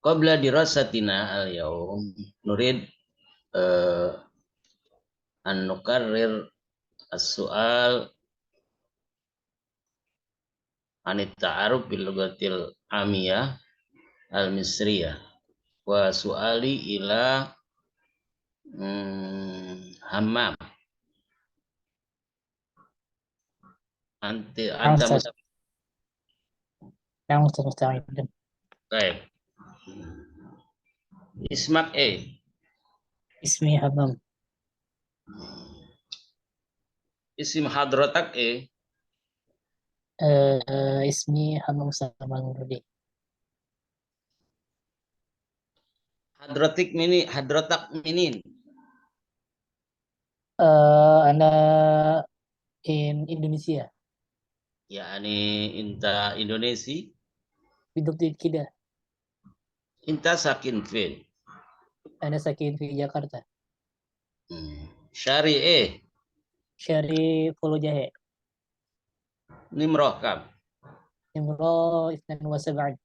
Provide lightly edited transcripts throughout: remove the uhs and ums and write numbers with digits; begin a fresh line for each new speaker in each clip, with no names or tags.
Qabla dirasatina al-yaum nurid an nukarrir as-su'al anit ta'aruf bil lughatil amiyah al-misriyah wa su'ali ila hammam
نعم
anta
أستاذ. نعم أستاذ مستوعب.
baik. Ismak
اسمي همام.
isim hadratak
اسمي همام سلمان نوردي.
hadratak minin
أنا in Indonesia.
yakni inta Indonesia
بالضبط كده.
inta sakin fil
أنا ساكن في جاكرتا.
syari
شاري فولو جاهي.
nimroh kam
نمرة 72.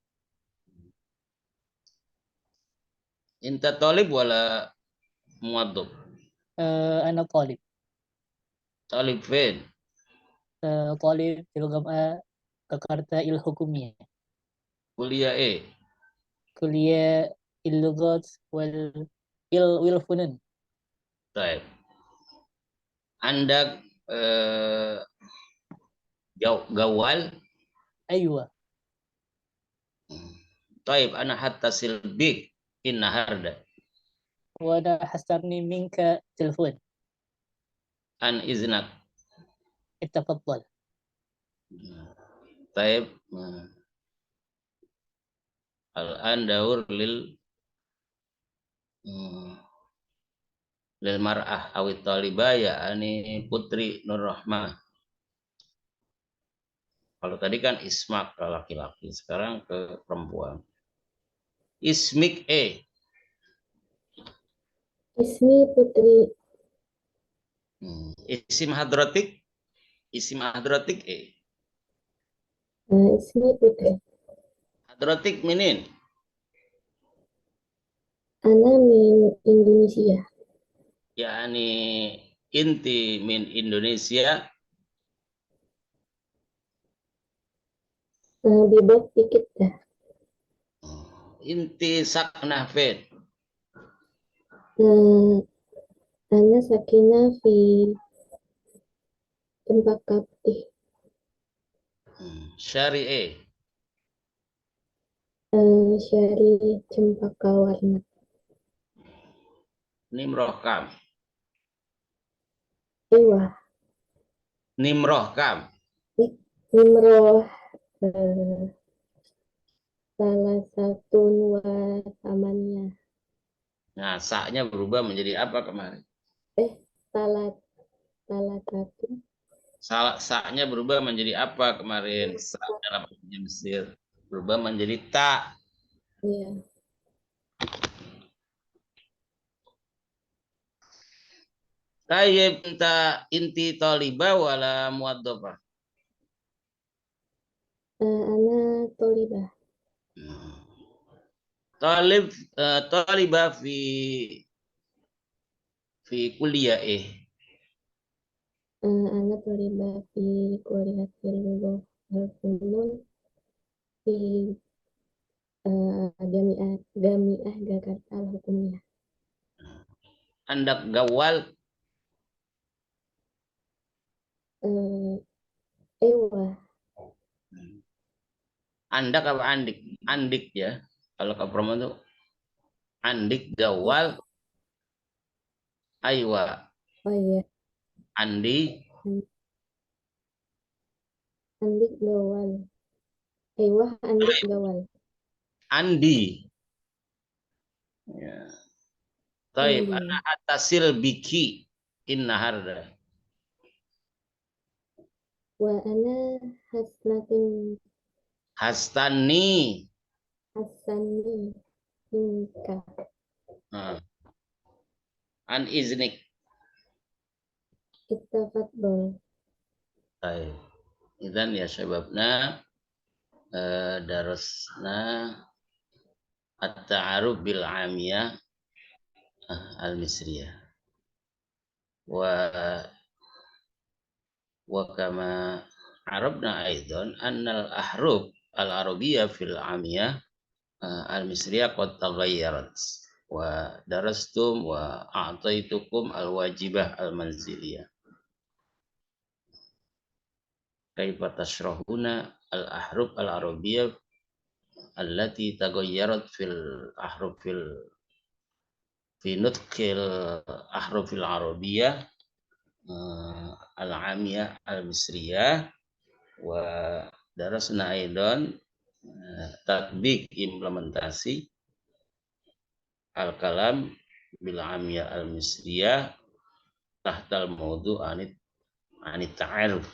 inta talib wala muwaddab
أنا طالب.
talib fil
طالب في الجامعة جاكرتا الحكومية.
kuliah
كلية اللغات والفنون.
baik anda gawal
أيوة.
طيب أنا هتصل بك النهاردة
وأنا حستني منك تلفون.
عن إذنك
اتفضل.
طيب الآن دور للمرأة أو الطالبة يعني Putri Nur Rahmah. Kalau tadi kan Ismak ke laki-laki, sekarang ke perempuan. Ismik
Ismi Putri.
Isim hadratik
Ismi Putri.
hadratik minin
Ana min Indonesia.
yakni inti min Indonesia
Bebas dikit dah.
inti saknah fid
Ana sakina fi Cempaka Putih.
syari
Syari Cempaka Warna.
nimroh kam
Ewa.
nimroh kam
Nimroh salah satu nuwa tamannya.
Nah, saknya berubah menjadi apa kemarin?
Salah satu.
Saknya berubah menjadi apa kemarin? Sak dalam bahasa Mesir berubah menjadi tak.
Iya.
Tayyib inti talibah wala muwaddafah.
Ana tolibah.
Talibah fi kuliah
Ana tolibah fi kuliatil lugah wal funun fi Jamiah Jakarta Al-Hukumiyah.
Andak gawal
Ewa.
andak apa andik? Andik ya. Kalau ke perempuan tuh andik gawal aywa
Oh iya.
andi
Andik Gawal. Ewa Andik Gawal.
andi. Ya. Taib
Andi.
ana atasil biki innaharda.
Wa ana hasnatin
Hastani.
hasani minka.
An iznik.
Ittafadol.
Baik. Idan ya syababna darasna at-ta'aruf bil amiyah al-misriyah. Wa kama arabna aidan annal ahruf al-arabiyyah fil amiyah al-misriyah qad taghayyarat wa darastum wa a'taitukum al-wajibah al-manziliyah. Kaifa tashrahuna al-ahruf al-arabiyyah allati taghayyarat fil ahrufil fi nutqil ahrufil arabiyyah al-amiyah al-misriyah wa darasna aidan tatbik implementasi al-kalam bil amiyah al-misriyah tahtal mawdu' anit ta'aruf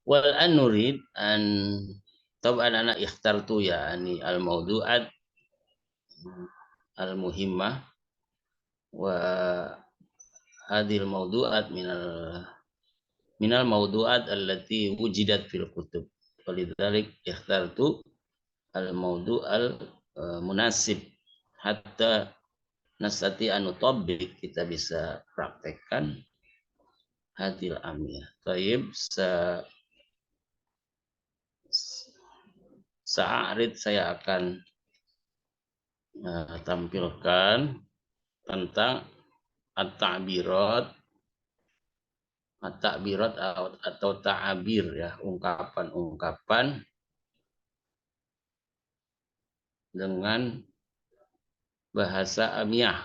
wal an nurid an taban ana ikhtartu ya ani al-mawdu'at al-muhimmah wa hadhil mawdu'at minal mawdu'at allati wujidat fil kutub walidzalik ikhtartu al-mawdu' al-munasib hatta nastati an nutabbik kita bisa praktekkan hadil amiyah. Taib sa'arid saya akan tampilkan tentang at-ta'birat atau ta'abir ya, ungkapan-ungkapan dengan bahasa amiyah.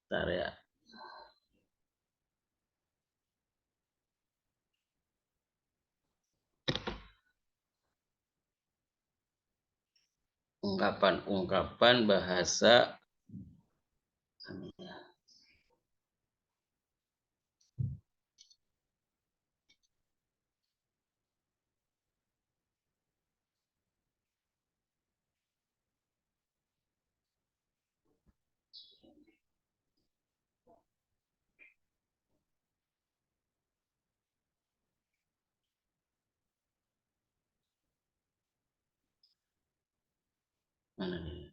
Bentar ya. Ungkapan-ungkapan bahasa amiyah. Mana nih?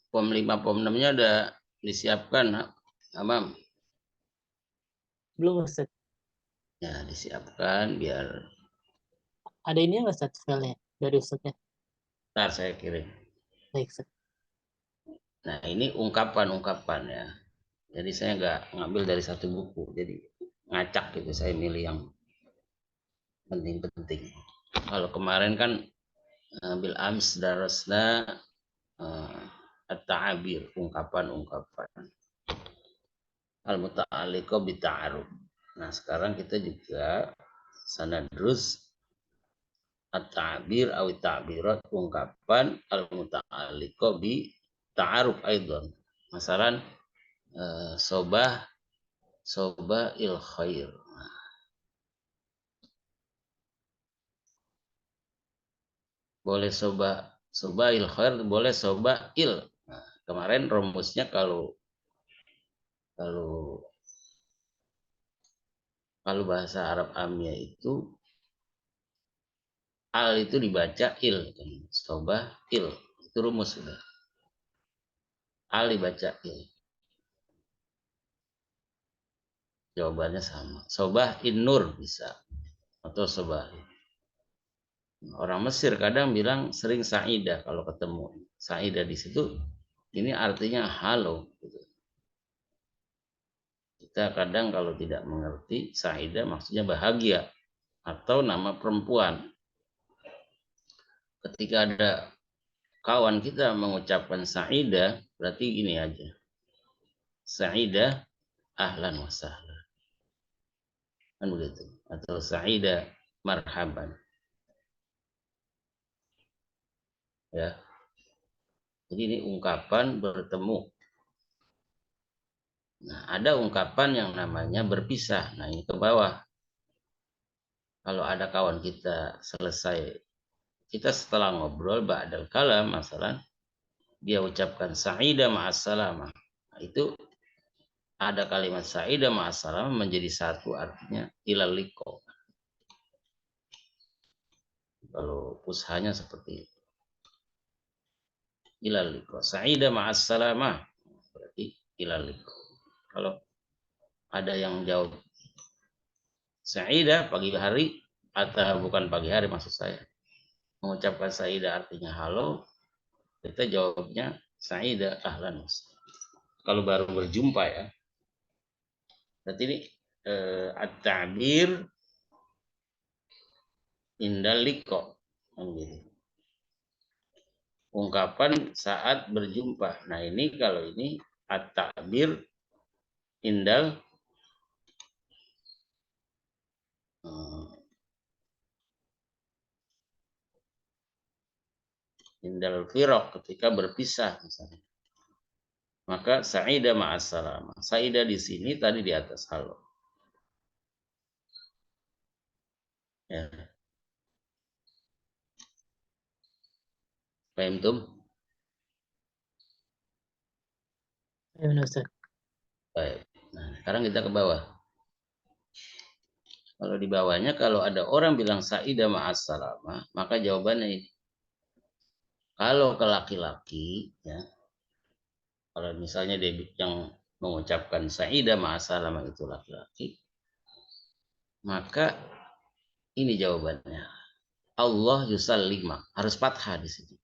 Pom 5, pom 6-nya udah disiapkan, Amam?
Belum Ustaz.
Ya, disiapkan biar
Ada ini nggak Ustaz filenya dari Ustaznya?
ntar saya kirim.
Baik Ustaz.
Nah, ini ungkapan-ungkapan ya. Jadi saya nggak ngambil dari satu buku, jadi ngacak gitu, saya milih yang penting-penting. Kalau kemarin kan bil ams darasna at-ta'abir, ungkapan-ungkapan al-muta'alliqah bita'aruf. Nah, sekarang kita juga sanadrus at-ta'bir awi ta'birat, ungkapan al-muta'alliqah bi ta'aruf aidan. Masalan sobah il khair. Boleh sobah il khair, boleh sobah il. Nah, kemarin rumusnya kalau bahasa Arab Amiyah itu al itu dibaca il kan. Sobah il itu rumus sudah. Al dibaca il. Jawabannya sama. Sobah in nur bisa atau sobah. Orang Mesir kadang bilang sering sa'idah kalau ketemu. Sa'idah di situ ini artinya halo gitu. Kita kadang kalau tidak mengerti sa'idah maksudnya bahagia atau nama perempuan. Ketika ada kawan kita mengucapkan sa'idah, berarti gini aja. Sa'idah ahlan wa sahlan. Kan begitu. Atau sa'idah marhaban. Ya. Jadi ini ungkapan bertemu. Nah, ada ungkapan yang namanya berpisah. Nah, ini ke bawah. Kalau ada kawan kita selesai, kita setelah ngobrol ba'dal kalam, masalah dia ucapkan sa'ida ma'assalamah. Nah, itu ada kalimat sa'ida ma'assalamah menjadi satu, artinya ilal liqa. Kalau fushahnya seperti itu. Ilal liqa. Sa'ida ma'assalamah. Berarti ilal liqa. Kalau ada yang jawab Sa'ida pagi hari, atau bukan pagi hari maksud saya, mengucapkan Sa'ida artinya halo, kita jawabnya Sa'ida ahlan. Kalau baru berjumpa ya. Berarti ini at-ta'bir indal liqa. Ungkapan saat berjumpa. Nah ini kalau ini at-ta'bir indal indal firaq, ketika berpisah misalnya. Maka sa'ida ma'assalamah. Sa'ida di sini tadi di atas halo. Ya. Paham tuh?
Ya, Ustaz.
Baik. Nah, sekarang kita ke bawah. Kalau di bawahnya, kalau ada orang bilang sa'ida ma'assalamah, maka jawabannya ini. Kalau ke laki-laki, ya, kalau misalnya dia yang mengucapkan sa'ida ma'assalamah itu laki-laki, maka ini jawabannya. Allah yusallimak. Harus fathah di sini.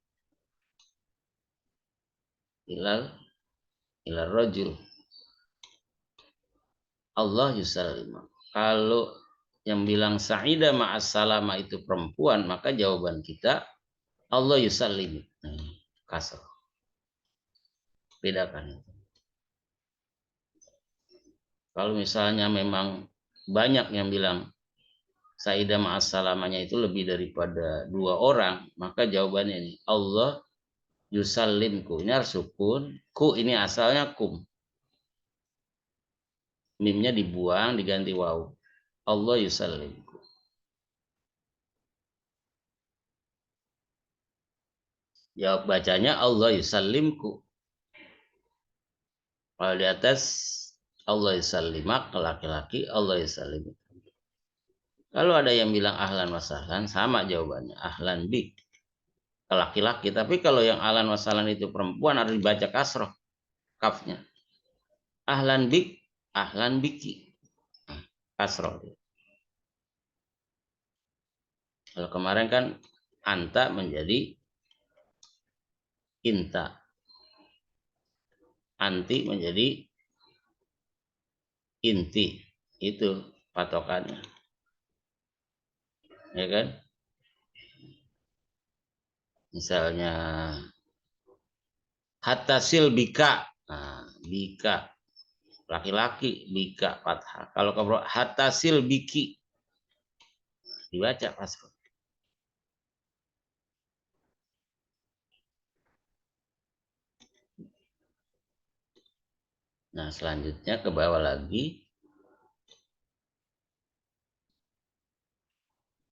Ilal rajul. Allah yusallimak. Kalau yang bilang sa'ida ma'assalamah itu perempuan, maka jawaban kita Allah yusallim. Kasar. Bedakan itu. Kalau misalnya memang banyak yang bilang Saidah ma'assalamanya itu lebih daripada 2 orang, maka jawabannya ini Allah yusallimku. Ini harus sukun. Ku ini asalnya kum. Mimnya dibuang, diganti waw. Allah yusallimku. Jawab bacanya Allah yusallimku. Kalau di atas Allah yusallimak, ke laki-laki Allah yusallimku. Kalau ada yang bilang ahlan wa sahlan, sama jawabannya. Ahlan bik. Ke laki-laki. Tapi kalau yang ahlan wa sahlan itu perempuan, harus dibaca kasroh. Kafnya. Ahlan bik, ahlan biki. Kasroh. Kalau kemarin kan anta menjadi inta. Anti menjadi inti. Itu patokannya. Ya kan? Misalnya hatasil bika. Nah, bika. Laki-laki bika fathah. Kalau hatasil biki. Dibaca kasroh. Nah, selanjutnya ke bawah lagi.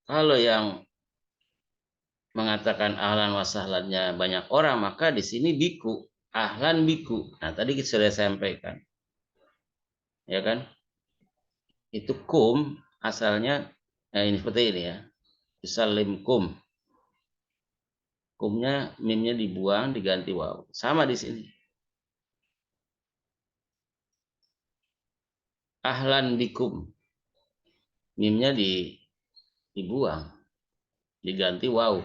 Kalau yang mengatakan ahlan wa sahlannya banyak orang, maka di sini biku, ahlan biku. Nah, tadi kita sudah sampaikan. Ya kan? Itu kum asalnya ini seperti ini ya. Yusallim kum. Kumnya mimnya dibuang diganti waw. Sama di sini. Ahlan bikum. Mimnya dibuang diganti waw.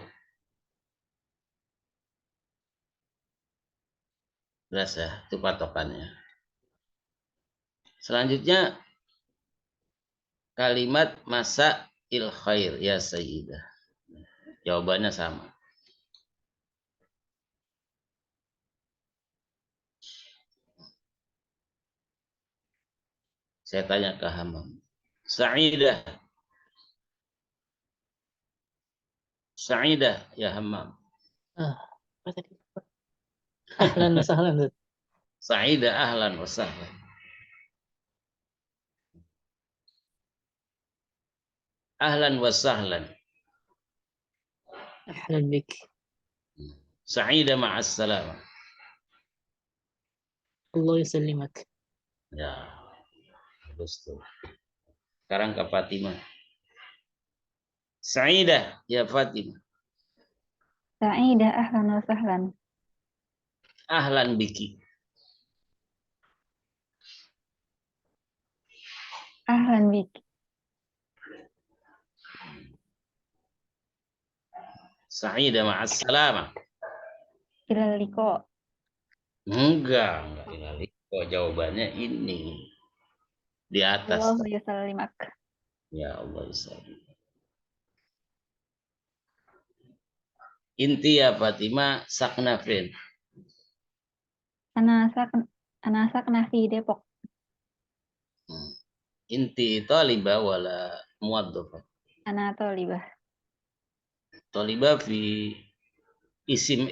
Jelas ya, itu patokannya. Selanjutnya kalimat masa il khair ya sayyidah. Jawabannya sama. Saya tanya ke Hamam. Sa'idah. Sa'idah ya Hamam.
apa tadi? Ahlan wa sahlan. Ustaz.
Sa'ida ahlan wa sahlan. Ahlan wa sahlan.
Ahlan bik.
Sa'ida ma'as salamah.
Allah yusallimak.
Ya, bagus tuh. Sekarang ke Fatimah. Sa'idah, ya Fatimah.
Sa'idah ahlan wa sahlan.
Ahlan biki.
Ahlan bik.
Sa'idah ma'as salamah.
Ilal liqa.
Enggak ini. Kok jawabannya ini. Di atas.
Allah yusallimak.
Ya Allah yusallim. Inti ya Fatimah saknafin.
Ana sakna fi Depok.
Inti talibah wala muwaddafah.
Ana thalibah.
Talibah fi isim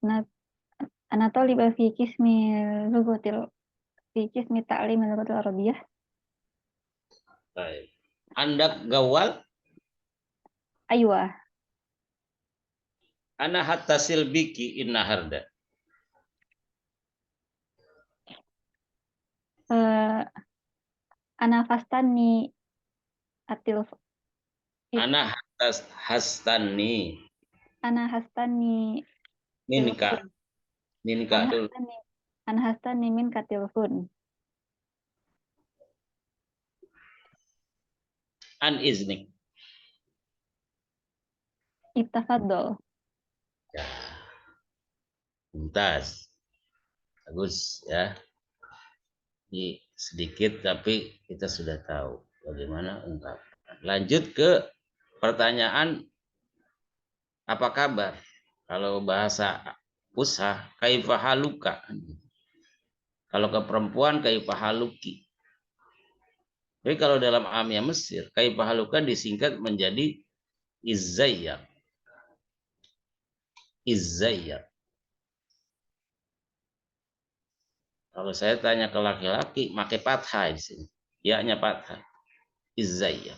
Ana thalibah fi qismi ta'lim al-lughatil arabiyyah.
Baik. Andak gawal.
Aywa.
Ana hatta silbiki inna harda.
Ana fastani atil.
Ana hastani.
Ana hastani.
Minka. Minka dulu.
Ana hastani min katilfun.
An iznik.
Ittafaddal.
Ya. Mumtaz. Bagus ya. Ini sedikit tapi kita sudah tahu bagaimana ungkapan. Lanjut ke pertanyaan apa kabar? Kalau bahasa usah kaifahaluka. Kalau ke perempuan kaifahaluki. Tapi kalau dalam amiyah Mesir kaifahaluka disingkat menjadi izzayyak. Izzayyak. Kalau saya tanya ke laki-laki, pakai fathah di sini. Ya-nya fathah. Izzayyak.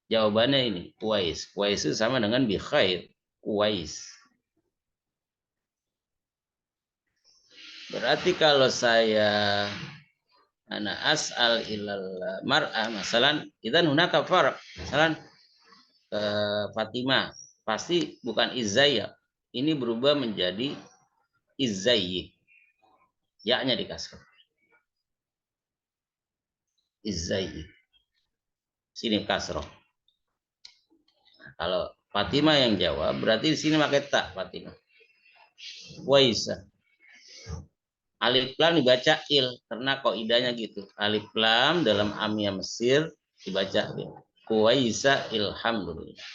Jawabannya ini, kuwais. Kuwais itu sama dengan bi khair. Kuwais. Berarti kalau saya ana as'al ilal mar'ah, masalan, idzan hunaka farq. Masalan Fatimah, pasti bukan izzayyak. Ini berubah menjadi izzayyik. Ya-nya dikasih. Izzayyik. Sini kasroh. Kalau Fatimah yang jawab, berarti di sini pakai tak Fatimah. Waisa. Alif lam dibaca il karena kaidahnya gitu. Alif lam dalam amiyah Mesir dibaca il. Kuwaisa ilhamdulillah.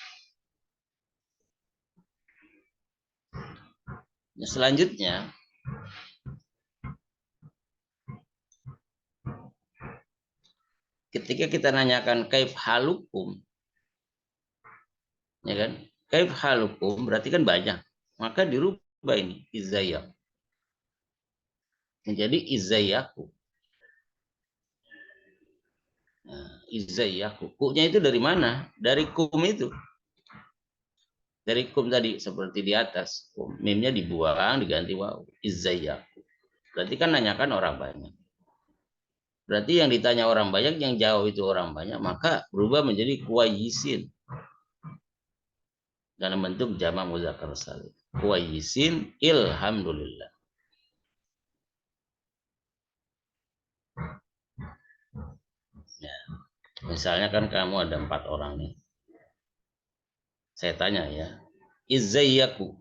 Nah, selanjutnya ketika kita nanyakan kaif halukum, ya kan? Kaif halukum berarti kan banyak. Maka dirubah ini izayyak menjadi izayyaku. Nah, izayyaku. Ku-nya itu dari mana? Dari kum itu. Dari kum tadi seperti di atas. Mimnya dibuang diganti waw. Izayyaku. Berarti kan nanyakan orang banyak. Berarti yang ditanya orang banyak, yang jauh itu orang banyak, maka berubah menjadi kuwayisin. Dalam bentuk jama' muzakkar salim. Kuwayisin ilhamdulillah. Ya. Misalnya kan kamu ada 4 orang nih. Saya tanya ya. Izayyaku.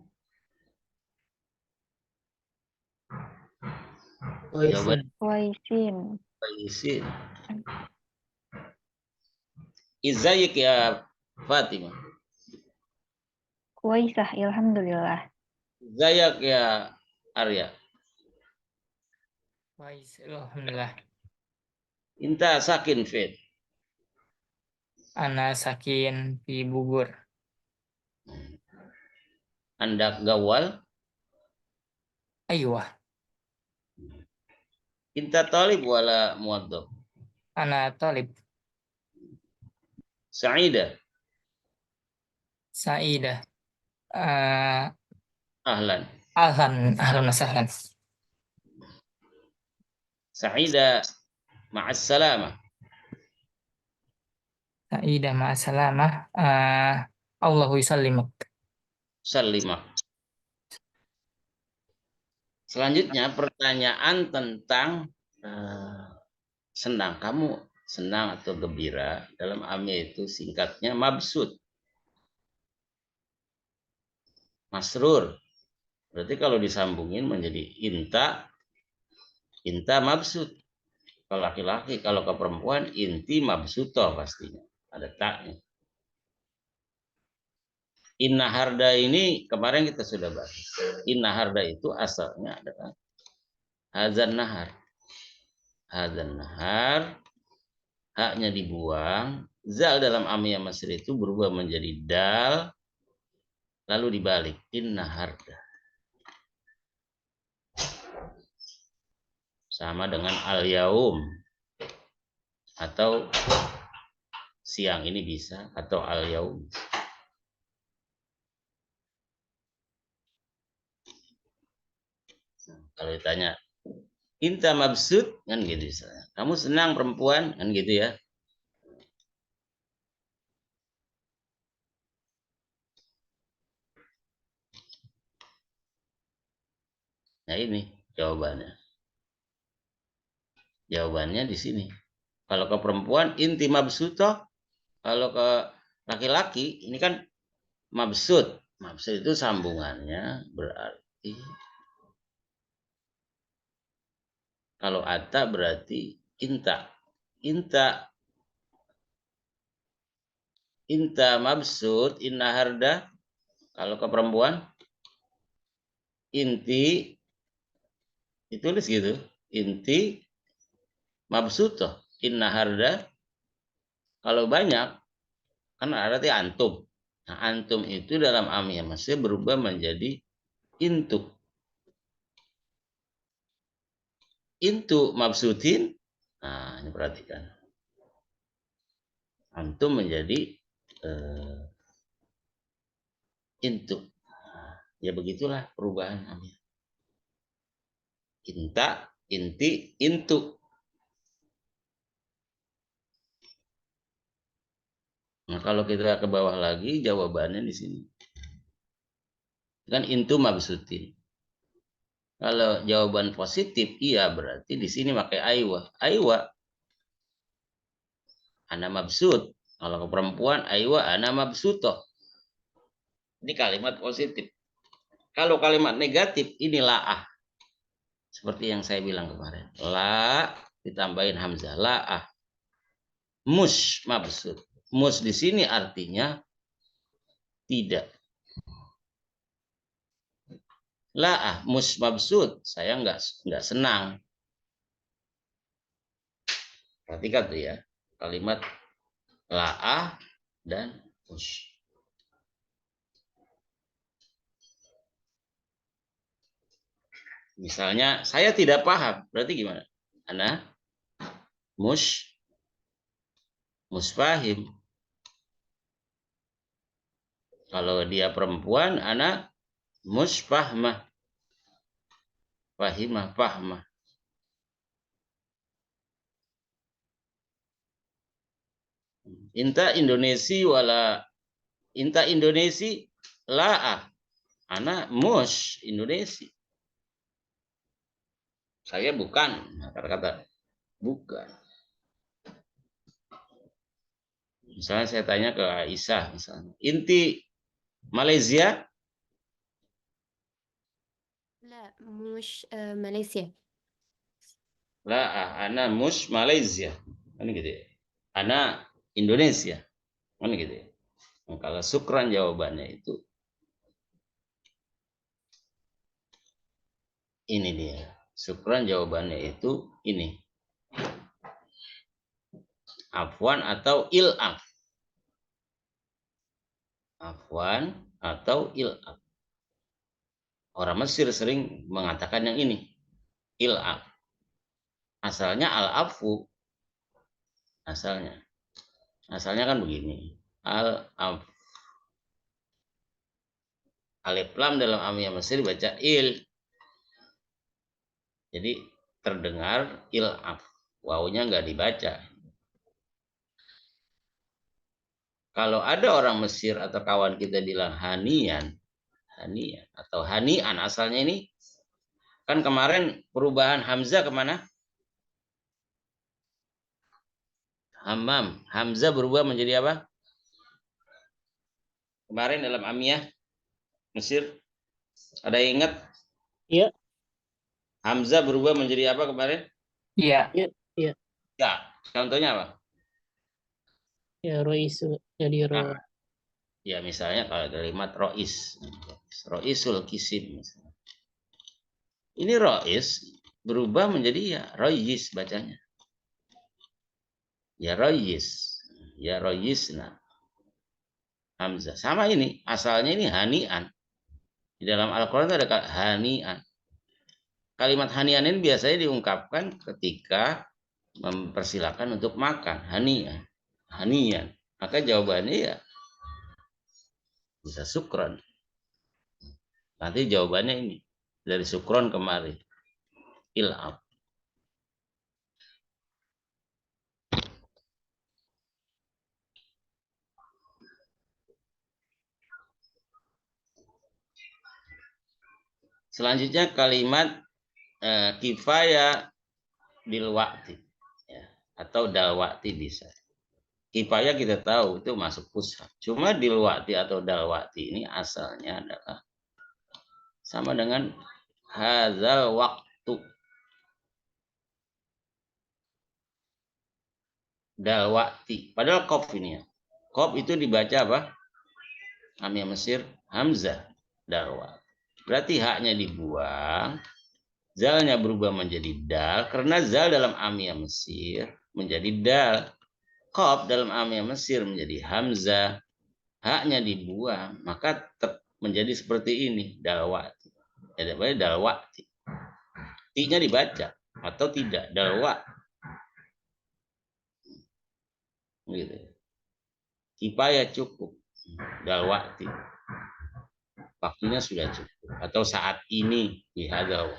Jawaban
Waisin.
kuwayisin. Izayyik ya Fatimah.
Kuwaisah, alhamdulillah.
Izayyak ya Arya.
Wais, alhamdulillah.
Inta sakin fit.
Ana sakin di Bogor.
Andak gawal.
أيوة.
Inta talib wala muwaddab.
أنا طالب.
Sa'ida.
سعيدة.
Ahlan.
أهلا وسهلا.
Sa'ida ma'as salamah.
سعيدة مع السلامة. الله يسلمك.
Salimah. Selanjutnya pertanyaan tentang senang. Kamu senang atau gembira? Dalam amil itu singkatnya mabsut. Masrur. Berarti kalau disambungin menjadi inta mabsut. Kalau laki-laki, kalau ke perempuan inti mabsuto pastinya. Ada taknya. Inna harda ini kemarin kita sudah bahas. Inna harda itu asalnya adalah hazan nahar. Hazan nahar, haknya dibuang. Zal dalam amiyah masri itu berubah menjadi dal, lalu dibalik. Inna harda. Sama dengan al-yaum. Atau siang ini bisa. Atau al-yaum. Kalau ditanya, inta mabsut, kan gitu misalnya. Kamu senang perempuan, kan gitu ya. Nah ini jawabannya. Jawabannya di sini. Kalau ke perempuan, inti mabsuto. Kalau ke laki-laki, ini kan mabsut. Mabsut itu sambungannya berarti. Kalau ata berarti inta. Inta mabsut, inna harda. Kalau ke perempuan, inti. Ditulis gitu. Inti mabsuto, inna harda. Kalau banyak, kan arti antum. Nah, antum itu dalam amiyah masih berubah menjadi intu. Intu mabsutin. Nah, ini perhatikan. Antum menjadi intu. Nah, ya begitulah perubahan amiyah. Inta, inti, intu. Nah, kalau kita ke bawah lagi, jawabannya di sini. Kan intu mabsutin. Kalau jawaban positif, iya berarti di sini pakai aywa. Aywa, ana mabsut. Kalau ke perempuan, aywa, ana mabsuto. Ini kalimat positif. Kalau kalimat negatif, ini la'ah. Seperti yang saya bilang kemarin. La, ditambahin hamzah. La'ah. Mus, mabsut. Mus di sini artinya tidak. La'ah, mus mabsut. Saya nggak senang. Perhatikan tuh ya. Kalimat la'ah dan mus. Misalnya, saya tidak paham. Berarti gimana? Ana musfahim. Kalau dia perempuan, ana musfahmah. Fahimah, fahmah. Inta Indonesia la'ah. Ana mus Indonesia. Saya bukan. Kata-kata bukan. Misalnya saya tanya ke Aisyah. Misalnya, inti Malaysia?
لا مش ماليزيا.
La'ah, ana mus Malaysia. Kan gitu ya. Ana Indonesia. Kan gitu ya. Nah, kalau sukran jawabannya itu ini dia. Sukran jawabannya itu ini. Afwan atau il'af. Afwan atau il'af. Orang Mesir sering mengatakan yang ini, il'af. Asalnya al-afu. Asalnya kan begini. Al-af. Alif lam dalam amiyah Mesir baca il. Jadi terdengar il'af. Wawunya nggak dibaca. Kalau ada orang Mesir atau kawan kita bilang hanian atau hanian, asalnya ini kan kemarin perubahan hamzah kemana? Hammam. Hamzah berubah menjadi apa? Kemarin dalam amiyah Mesir, ada yang ingat?
Iya.
Hamzah berubah menjadi apa kemarin?
Iya.
Iya.
Ya, contohnya apa?
Ya, roisu jadi ro.
Nah, ya misalnya kalau kalimat rois, roisul kisim. Ini rois berubah menjadi ya rois bacanya. Ya rois, ya roisna. Hamzah. Sama ini, asalnya ini hanian. Di dalam Al-Quran itu ada hanian. Kalimat hanian ini biasanya diungkapkan ketika mempersilahkan untuk makan. Hanian. Maka jawabannya ya bisa sukron. Nanti jawabannya ini. Dari sukron kemarin. Il'af. Selanjutnya kalimat kifaya bilwakti ya, atau dalwakti bisa. Kifaya kita tahu itu masuk pusat. Cuma dilwakti atau dalwakti ini asalnya adalah sama dengan hazal waktu. Dalwakti. Padahal kof ini ya. Kof itu dibaca apa? Amiyah Mesir hamzah dalwakti. Berarti haknya dibuang. Zalnya berubah menjadi dal. Karena zal dalam amiyah Mesir menjadi dal. Qaf dalam amiyah Mesir menjadi hamzah. Haknya dibuang. Maka menjadi seperti ini. Dalwati. Ya, dalwati. Ti-nya dibaca. Atau tidak. Dalwati. Gitu. Kifayah cukup. Dalwati. Waktunya sudah cukup. Atau saat ini. Dihadau.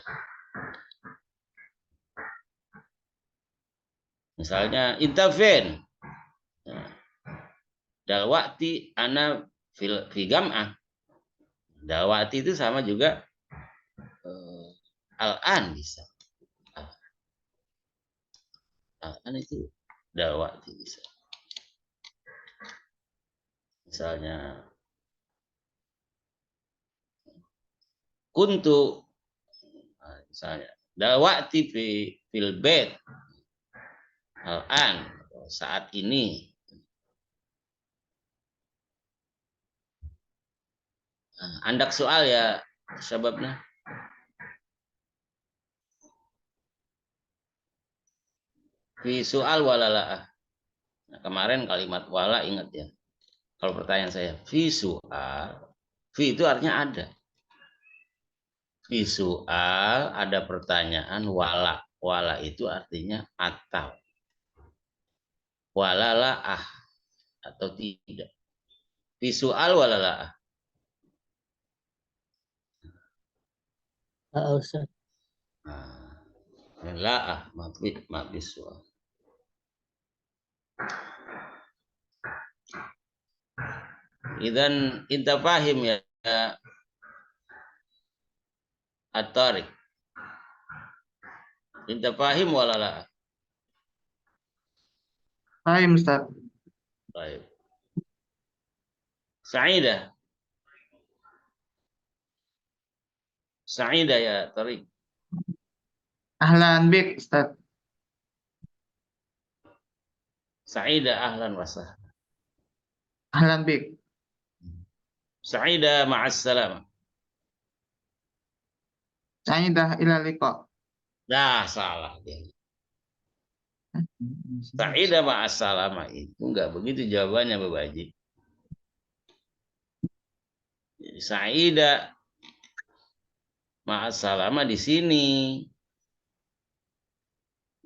Misalnya intervene. Dalwati ana fi gam'ah. Dalwati itu sama juga al-an bisa. Al-an itu dalwati bisa. Misalnya kuntu misalnya dalwati fil bait al-an saat ini. Andak soal ya sebabnya. Fi soal walala'ah. Nah, kemarin kalimat wala ingat ya. Kalau pertanyaan saya, fi soal, fi itu artinya ada. Fi soal ada pertanyaan wala. Wala itu artinya atau. Walala'ah atau tidak. Fi soal walala'ah.
Ustaz.
La'ah mabis soal. Idan inta fahim ya at-tariq. Inta fahim walala.
Fahim, Ustaz.
Baik. Sa'idah. Sa'idah ya tariq.
Ahlan bik, Ustaz.
Sa'idah ahlan wa sahlan.
Ahlan bik.
Sa'idah ma'as salam.
Sa'idah ila liqa.
Nah, salah dia. Sa'idah ma'as salam itu enggak begitu jawabannya Bapak Haji. Sa'idah ma'asalama di sini.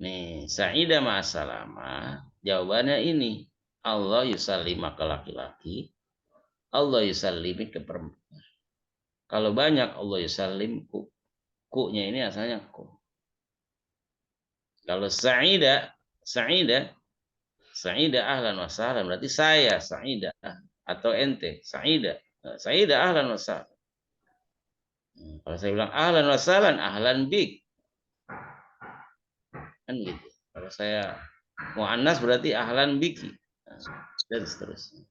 Nih, Sa'idah ma'asalama, jawabannya ini. Allah yusallima ke laki-laki, Allah yusallimi ke perempuan. Kalau banyak Allah yusallim ku. Ku-nya ini asalnya ku. Kalau Sa'idah ahlan wa sahlan berarti saya Sa'idah atau ente Sa'idah. Sa'idah ahlan wa sahlan. Kalau saya bilang ahlan wa sahlan, ahlan bik. Kan gitu. Kalau saya muannas berarti ahlan biki. Dan seterusnya.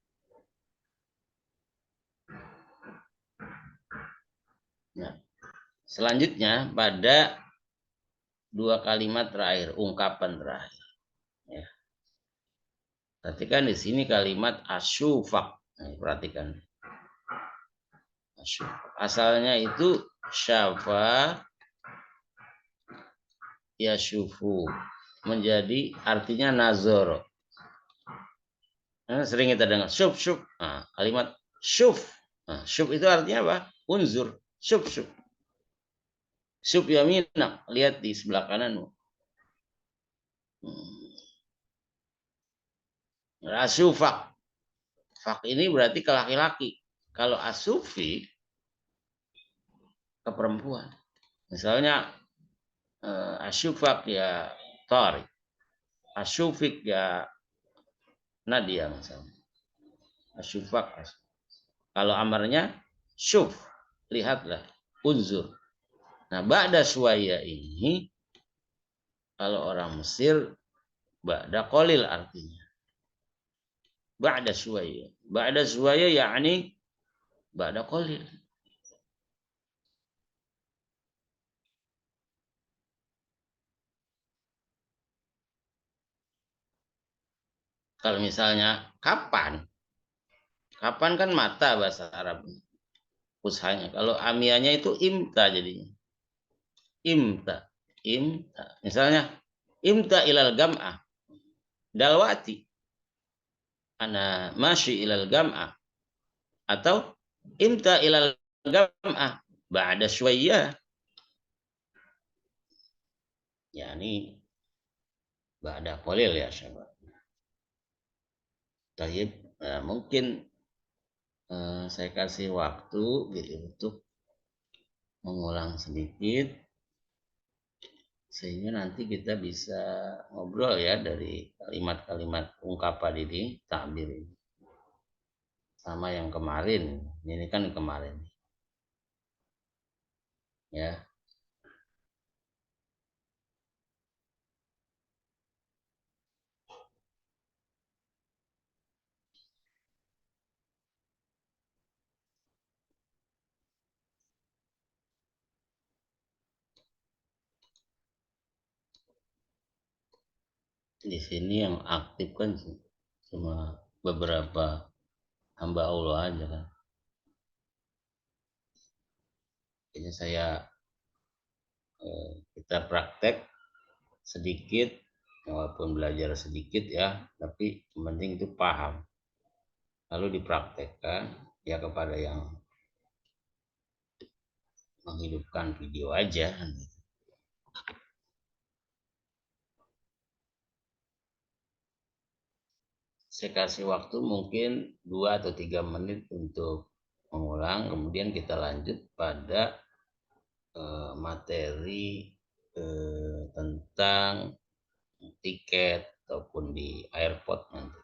Nah, selanjutnya pada dua kalimat terakhir, ungkapan terakhir. Ya. Perhatikan di sini kalimat asyufaq. Nah, perhatikan. Asyufaq. Asalnya itu syafa yashufu. Menjadi artinya nazoro. Nah, sering kita dengar syuf syuf. Nah, kalimat syuf. Nah, syuf itu artinya apa? Unzur. Syuf syuf. Syuf yaminak. Lihat di sebelah kananmu. Asyufaq. Fak ini berarti ke laki-laki. Kalau asufi ke perempuan. Misalnya asyufaq ya Tariq. Asyufik ya Nadia misalnya. Asyufaq. Kalau amarnya syuf. Lihatlah. Unzur. Nah, ba'da suwaya ini kalau orang Mesir ba'da qalil artinya. Ba'da suwaya. Ba'da suwaya yakni ba'da qalil. Kalau misalnya kapan? Kapan kan mata bahasa Arab. Ushanya. Kalau amianya itu imta jadinya. Imta. Imta. Misalnya imta ilal gam'ah. Dalwati. Ana masyi ilal gam'ah. Atau imta ilal gam'ah. Ba'da syuwaya. Yani ba'da qalil ya syabab. Tayyib. Nah, mungkin saya kasih waktu gitu untuk mengulang sedikit sehingga nanti kita bisa ngobrol ya dari kalimat-kalimat ungkapan ini, takbir ini. Sama yang kemarin, ini kan kemarin. Ya. Di sini yang aktif kan cuma beberapa hamba Allah aja kan. Jadi kita praktek sedikit, walaupun belajar sedikit ya, tapi yang penting itu paham. Lalu dipraktekkan ya kepada yang menghidupkan video aja. Saya kasih waktu mungkin 2 atau 3 menit untuk mengulang, kemudian kita lanjut pada materi tentang tiket ataupun di airport nanti.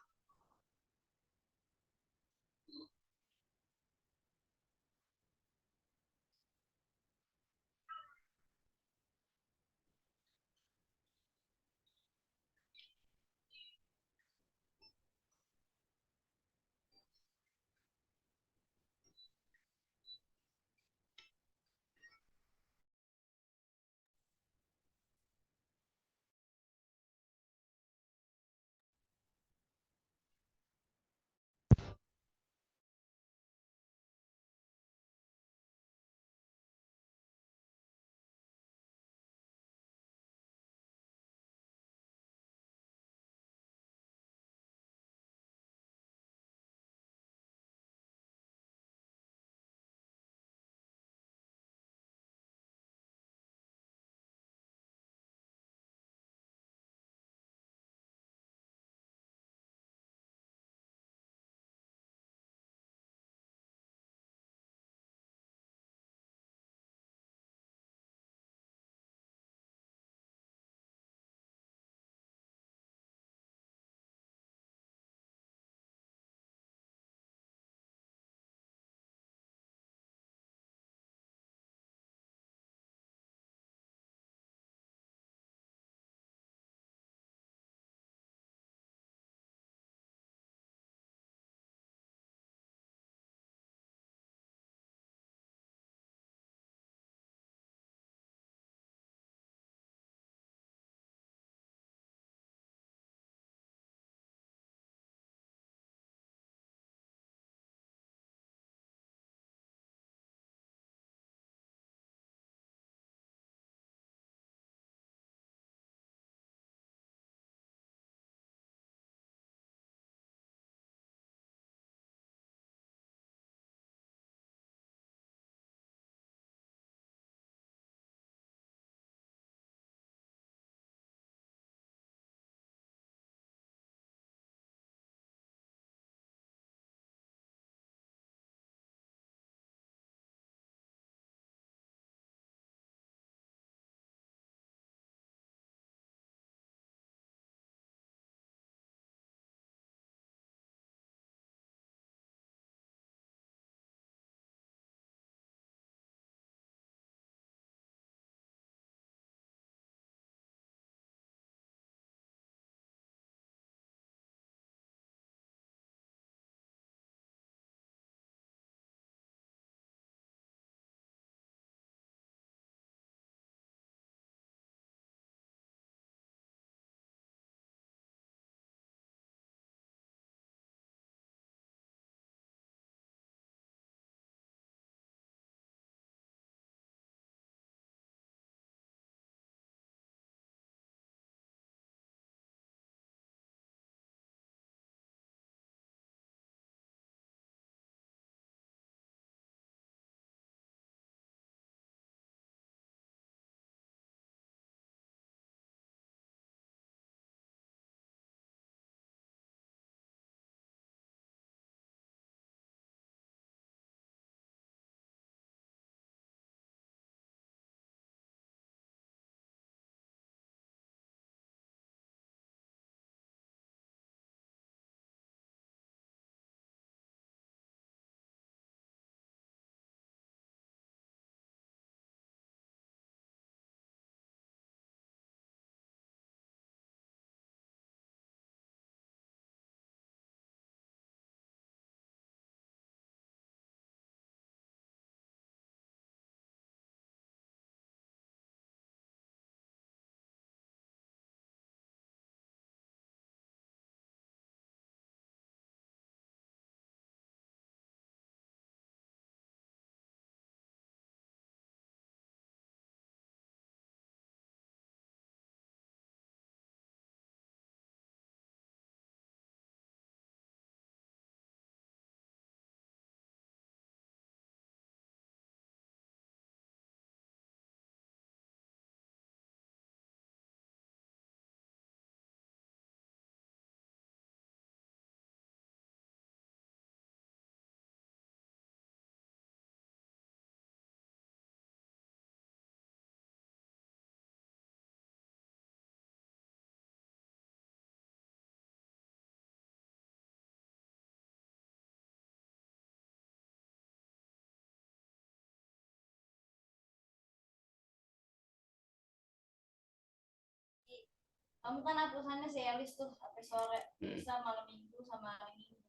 Kamu kan hapusannya si Elis tuh sampai sore. Bisa malam minggu sama hari minggu.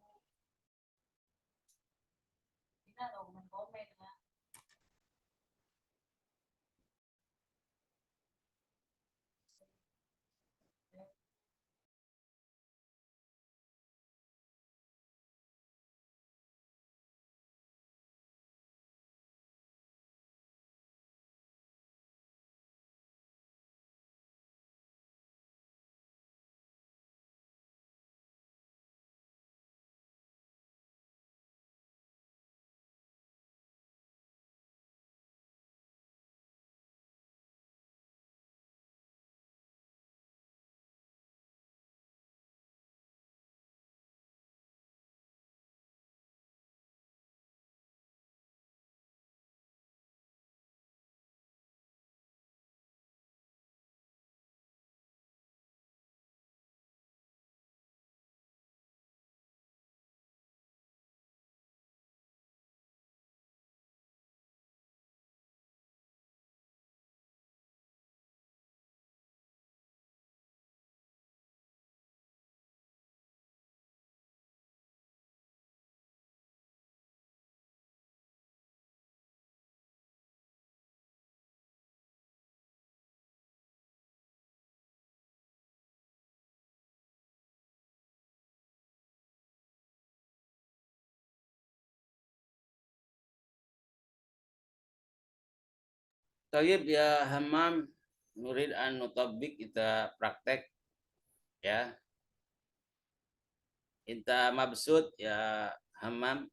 Kita dong komen ya.
Tayyib ya Hammam, nurid an nutabik, kita praktek ya. Inta mabsud ya Hammam.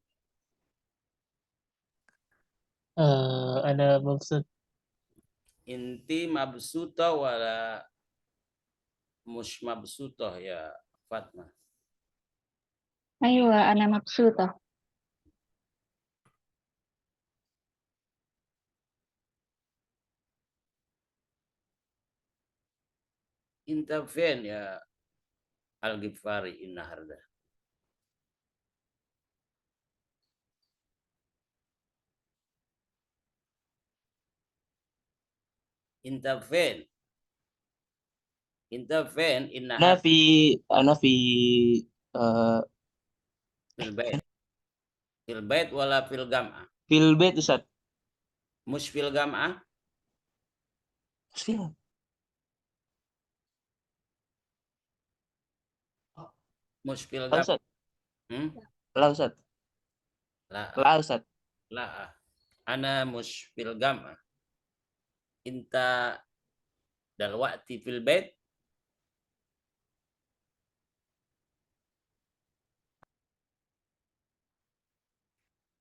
Ada maksud
Inti mabsuta wala mush mabsutah ya Fatma.
Aywa, ana mabsuta.
Inta fen ya Al-Ghifari innaharda. Inta fen. Inta fen
أنا
innaharda
في أنا في آه،
fil bait. Fil bait wala fil gam'ah.
في البيت أستاذ.
Mush fil gam'ah.
فيها
Mush fil
لا
gam'ah.
أستاذ،
Hmm?
لا أستاذ،
La.
لا أستاذ.
La. Ana mush fil gam'ah. Inta dal waqti fil bait.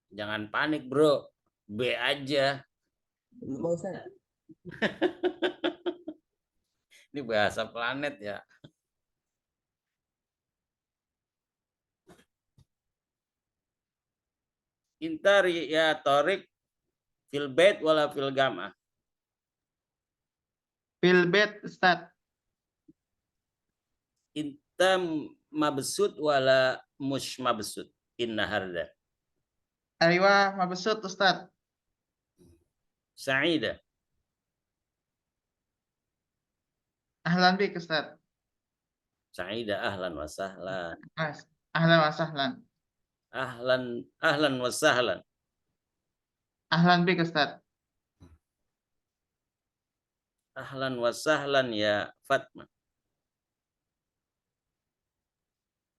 Jangan panik bro, B aja.
ما أستاذ.
Ini bahasa planet ya. Intari ya Torik fil bait wala fil gam'ah.
Fil bait Ustaz.
Inta mabsut wala mush mabsut innaharda.
Aywa mabsut Ustaz.
Sa'ida.
Ahlan bik Ustaz.
Sa'ida ahlan wa sahlan.
Mas, ahlan wa sahlan.
Ahlan wa sahlan.
Ahlan bik Ustaz.
Ahlan wa sahlan ya Fatma.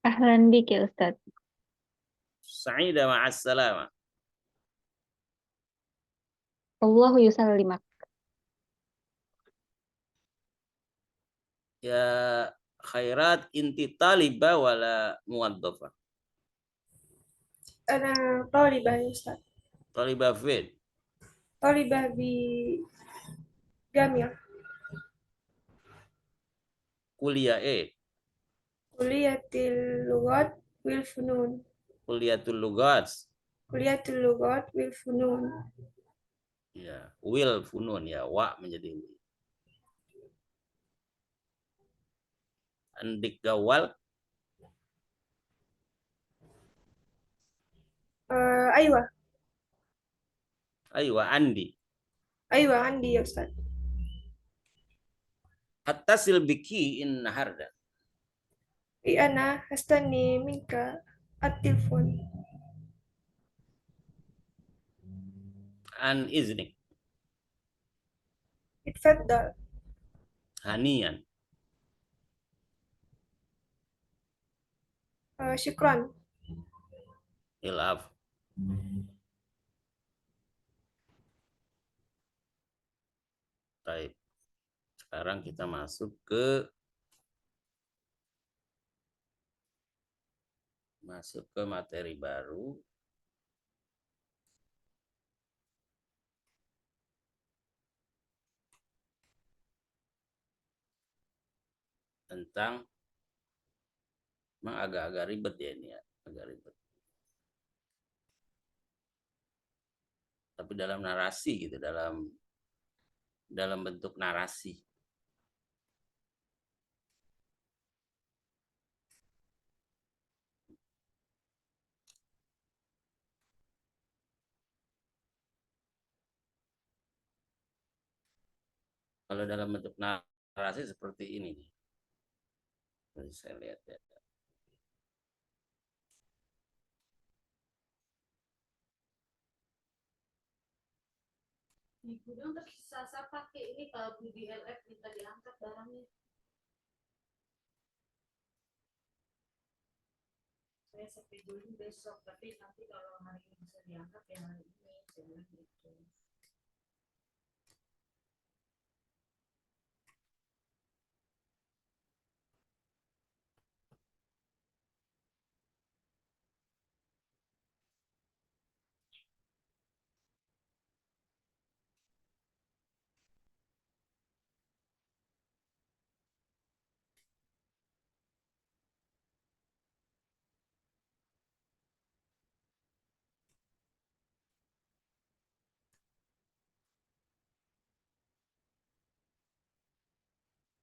Ahlan bik ya Ustaz.
Sa'ida ma'as salama.
Allahu yusallimak.
Ya khairat inti taliba wala muwaddafa.
أنا طالبة يا أستاذ.
Taliba fil.
طالبة بجامعة
Kuliah
كلية اللغات والفنون.
Kuliatul lugat.
كلية اللغات والفنون.
Ya, wil funun ya, wa menjadi wil. Andik gawal.
أيوة
Aywa andi.
أيوة عندي يا أستاذ.
Attasil biki in naharda.
أنا هستني منك التلفون.
An iznik.
اتفضل.
Hanian.
شكرا.
Ilaf. Baik. Sekarang kita masuk ke materi baru. Tentang memang agak-agak ribet ya ini ya, agak ribet. Tapi dalam narasi gitu, dalam bentuk narasi. Kalau dalam bentuk narasi seperti ini nih. Saya lihat ya.
Di gudang tersisa pakai ini kalau beli di LF minta diangkat barangnya. Saya schedule besok, tapi nanti kalau hari ini bisa diangkat ya hari ini, saya bilang gitu.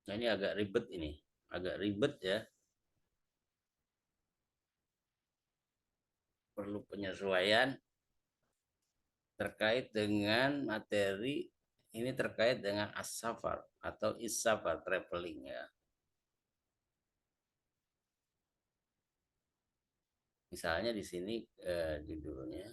Nah ini agak ribet ini, agak ribet ya. Perlu penyesuaian terkait dengan materi ini, terkait dengan as-safar atau is-safar, traveling ya. Misalnya di sini judulnya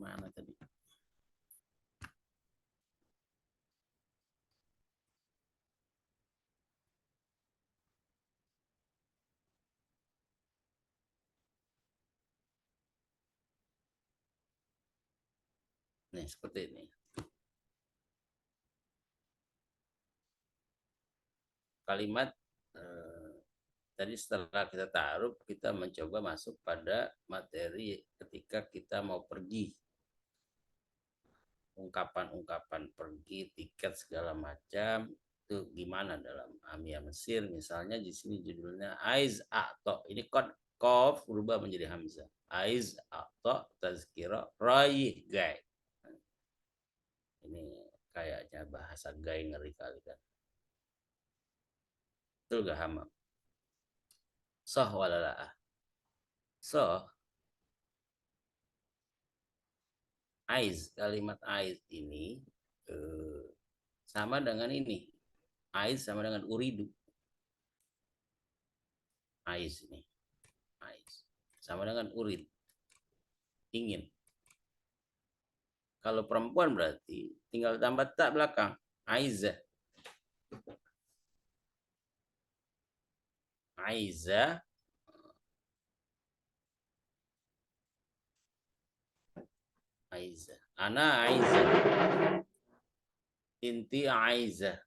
mana tadi? Nih seperti ini. Kalimat tadi setelah kita taruh, kita mencoba masuk pada materi ketika kita mau pergi. Ungkapan-ungkapan pergi, tiket segala macam itu gimana dalam Amia Mesir. Misalnya di sini judulnya Aiz A'to. Ini kof berubah menjadi hamzah. Aiz A'to tazkira rayih gai. Ini kayaknya bahasa gai ngeri kali kan. Betul gak Hamam? Soh walala'ah. Soh. Aiz, kalimat aiz ini sama dengan ini. Aiz sama dengan uridu. Aiz ini. Aiz. Sama dengan urid. Ingin. Kalau perempuan berarti tinggal tambah tak belakang. Aiza. Aiza. Aiza. Ana Aiza. Inti Aiza.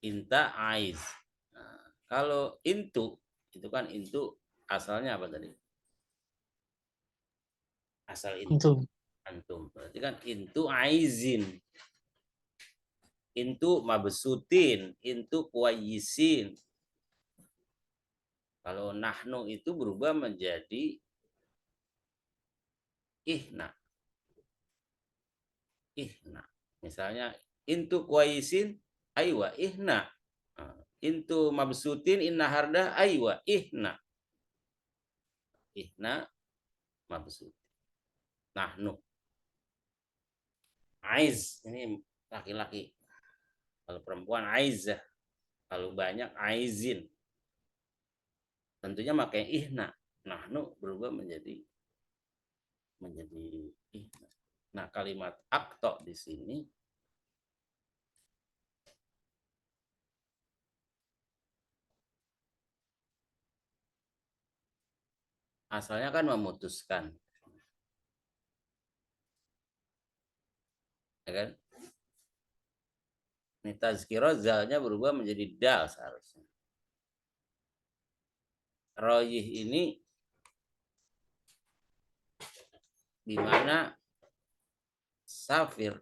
Inta Aiz. Nah, kalau intu, itu kan intu asalnya apa tadi? Asal intu. Antum. Berarti kan intu Aizin. Intu mabsutin. Intu kuwayisin. Kalau nahnu itu berubah menjadi ihna. Ihna. Misalnya intu kuwayisin aywa ihna. Intu mabsutin inna harda aywa ihna. Ihna mabsut. Nahnu. Aiz ini laki-laki. Kalau perempuan aizah. Kalau banyak aizin. Tentunya pakai ihna. Nahnu berubah menjadi ihna. Nah, kalimat akto di sini asalnya kan memutuskan. Ya kan? Ini tazkirah zalnya berubah menjadi dal seharusnya. Royih ini di mana safir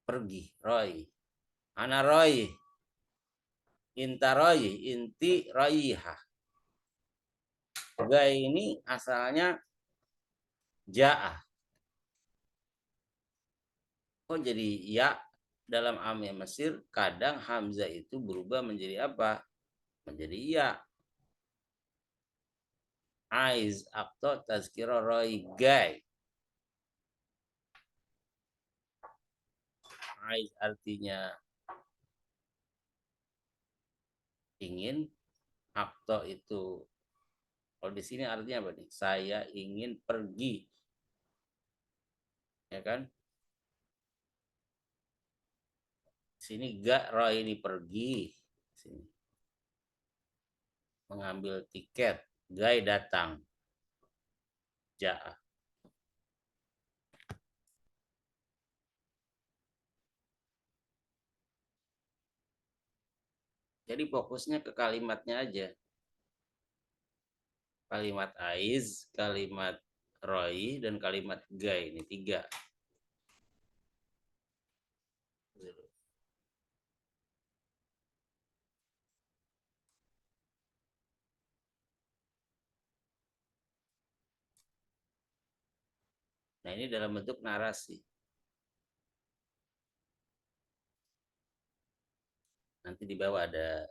pergi, royih. Ana royih. Inta royih, inti royihah. Gai ini asalnya ja'ah. Oh jadi ya dalam amil Mesir kadang hamzah itu berubah menjadi apa? Menjadi ya. Aiz akto tazkira roi gai. Aiz artinya ingin, akto itu kalau di sini artinya apa nih? Saya ingin pergi. Ya kan? Sini gak roh ini pergi. Sini. Mengambil tiket. Gai datang. Ja'ah. Jadi fokusnya ke kalimatnya aja. Kalimat aiz, kalimat roi, dan kalimat gai. Ini 3. Nah ini dalam bentuk narasi. Nanti di bawah ada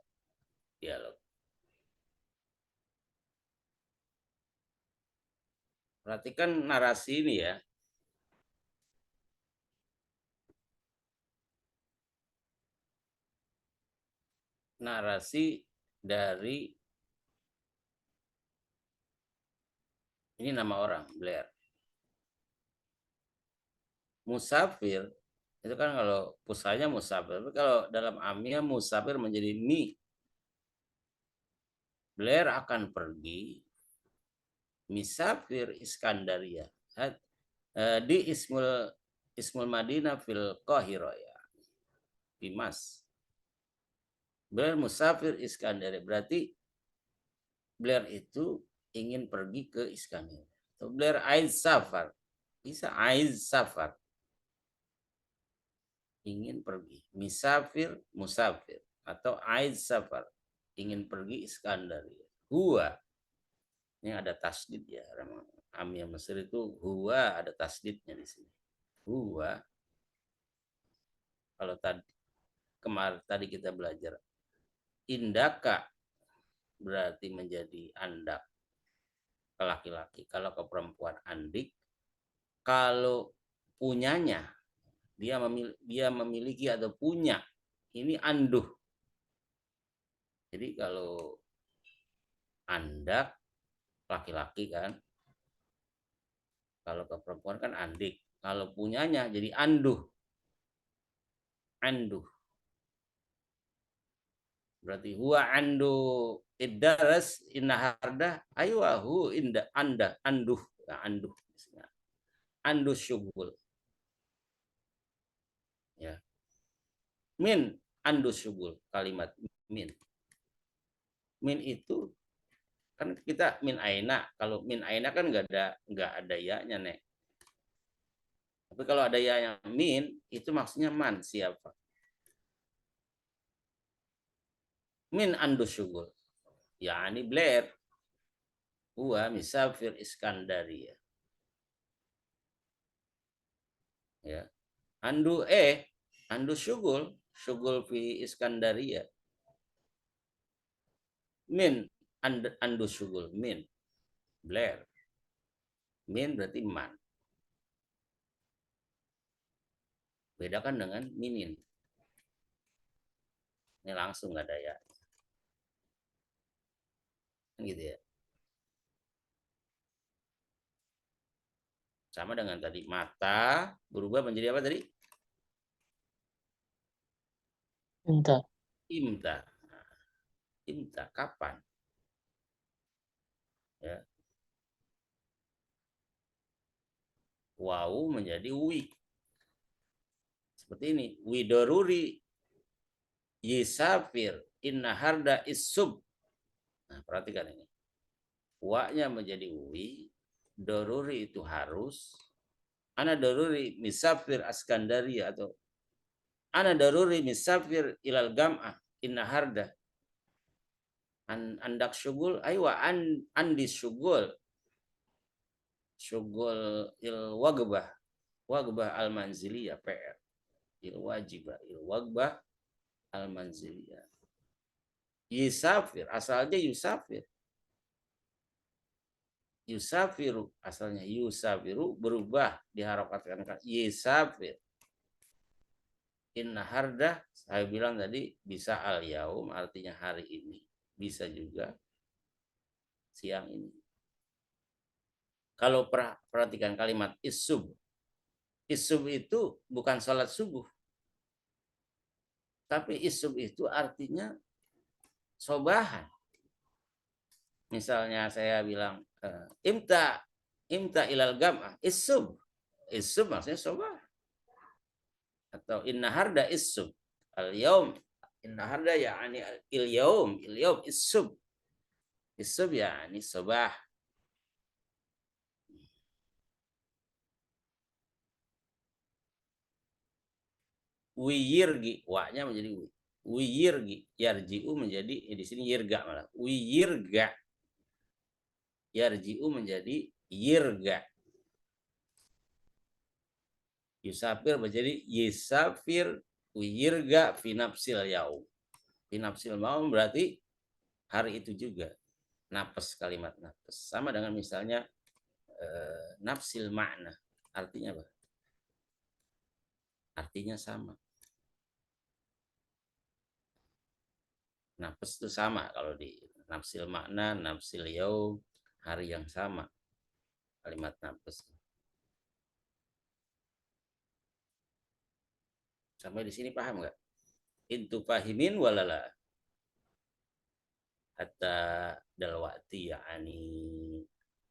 dialog. Perhatikan narasi ini ya. Narasi dari ini nama orang, Blair. Musafir itu kan kalau pusanya musafir, tapi kalau dalam amnya musafir menjadi mi. Blair akan pergi misafir Iskandaria di Ismul Madinah fil Qahirah ya. Dimas. Blair musafir Iskandaria berarti Blair itu ingin pergi ke Iskandaria. Blair aiz safar. Bisa aiz safar. Ingin pergi. Misafir, musafir. Atau aiz safar. Ingin pergi Iskandaria. Huwa. Ini ada tasdid ya. Amiyah Mesir itu huwa ada tasdidnya di sini. Huwa. Kalau kemarin tadi kita belajar. Indaka. Berarti menjadi andak. Ke laki-laki. Kalau ke perempuan andik. Kalau punyanya. Dia memiliki atau punya. Ini anduh. Jadi kalau andak laki-laki kan. Kalau ke perempuan kan andik. Kalau punyanya jadi anduh. Anduh. Berarti huwa andu iddaras innaharda aywahu inda anda anduh. Nah, anduh. Anduh syugul. Ya. Min anduh syugul. Kalimat min. Min itu kan kita min aina. Kalau min aina kan nggak ada ya-nya nek. Tapi kalau ada ya-nya min itu maksudnya man siapa? Min andu syugul. Yani Blair. Huwa misafir Iskandaria. Ya. Andu syugul. Syugul fi Iskandaria. Min andu syugul min. Blair. Min berarti man. Bedakan dengan minin. Ini langsung nggak ada ya. Gitu ya. Sama dengan tadi mata berubah menjadi apa tadi?
Imta.
Imta. Imta kapan? Ya. Wau menjadi wi. Seperti ini. Widoruri yisafir inna harda isub. Nah, perhatikan ini. Wa-nya menjadi wi. Doruri itu harus. Ana doruri misafir Askandaria atau ana doruri misafir ilal gam'ah inna harda. Andak syugul aywa andi syugul il wagbah al manziliyah PR il wajibah il wagbah al manziliyah. Yusafir asalnya yusafir. Yusafiru asalnya yusafiru berubah diharokatkan yusafir. Inna hardah saya bilang tadi bisa al yaum artinya hari ini, bisa juga siang ini. Kalau perhatikan kalimat isub. Isub itu bukan sholat subuh. Tapi isub itu artinya sobahan. Misalnya saya bilang imta ilal gam'ah isub. Isub maksudnya sobahan. Atau inna harda isub. Al yaum inna harda yani il yaum isub. Isub yani sobah. Wiyirgi, wa-nya menjadi wi. Wiyirgi, yarji'u menjadi di sini yirga malah. Wiyirga. Yarji'u menjadi yirga. Yusafir menjadi yisafir wiyirga finapsil yaum. Finapsil yaum berarti hari itu juga. Nafas, kalimat nafas. Sama dengan misalnya nafsil makna. Artinya apa? Artinya sama. Nafas itu sama kalau di nafsil makna, nafsil yaum, hari yang sama. Kalimat nafas. Sampai di sini paham nggak? Intu fahimin walala. Hatta dalwati yani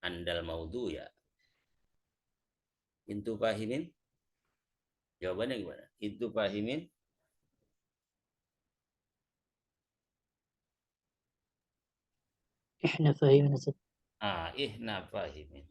andal maudu ya. Intu fahimin? Jawabannya gimana? Intu fahimin?
Ihna fahimna.
Ihna fahimin.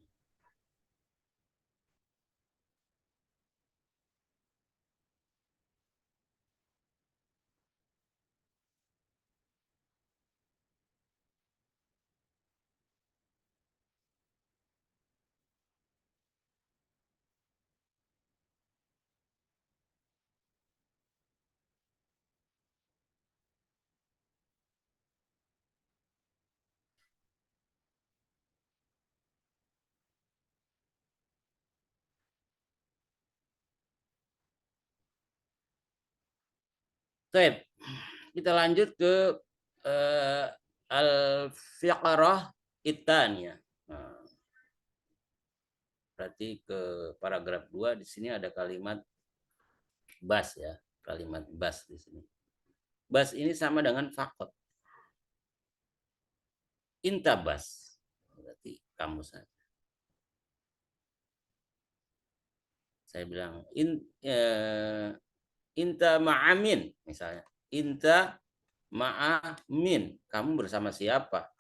Baik, kita lanjut ke al-fiqrah itanya. Nah, berarti ke paragraf 2 di sini ada kalimat bas ya, kalimat bas di sini. Bas ini sama dengan fakot. Inta bas, berarti kamu saja. Saya bilang inta ma'amin misalnya. Inta ma'amin, kamu bersama siapa?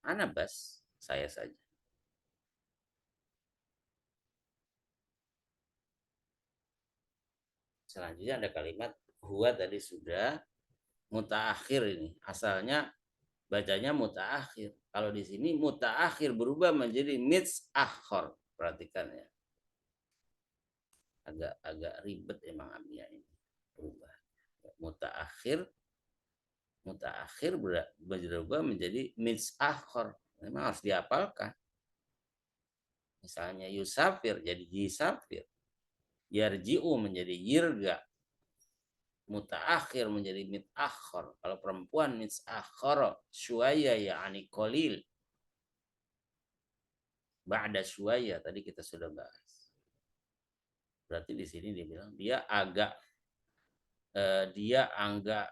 Ana bas, saya saja. Selanjutnya ada kalimat huwa tadi sudah, mutaakhir ini. Asalnya bacanya mutaakhir. Kalau di sini mutaakhir berubah menjadi mitsakhor. Perhatikan ya. Agak ribet emang amnya ini berubah. Mutaakhir berubah menjadi mitsakhor. Memang harus dihafalkan. Misalnya yusafir jadi yisafir. Yarji'u menjadi yirga. Mutaakhir menjadi mitakhir. Kalau perempuan mitakhir, syuaya ya'ani qalil. Ba'da syuaya tadi kita sudah bahas. Berarti di sini dia bilang dia agak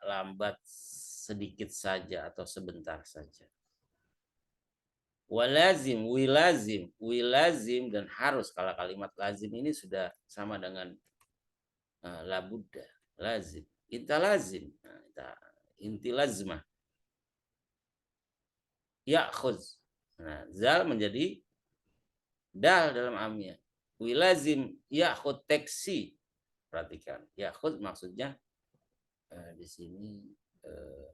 lambat sedikit saja atau sebentar saja. Walazim, wilazim dan harus. Kalau kalimat lazim ini sudah sama dengan labudda. Lazim, inta lazim, inti lazmah. Ya'khuz. Nah, zal menjadi dal dalam amnya. Wilazim ya'khud taksi. Perhatikan, ya'khud maksudnya di sini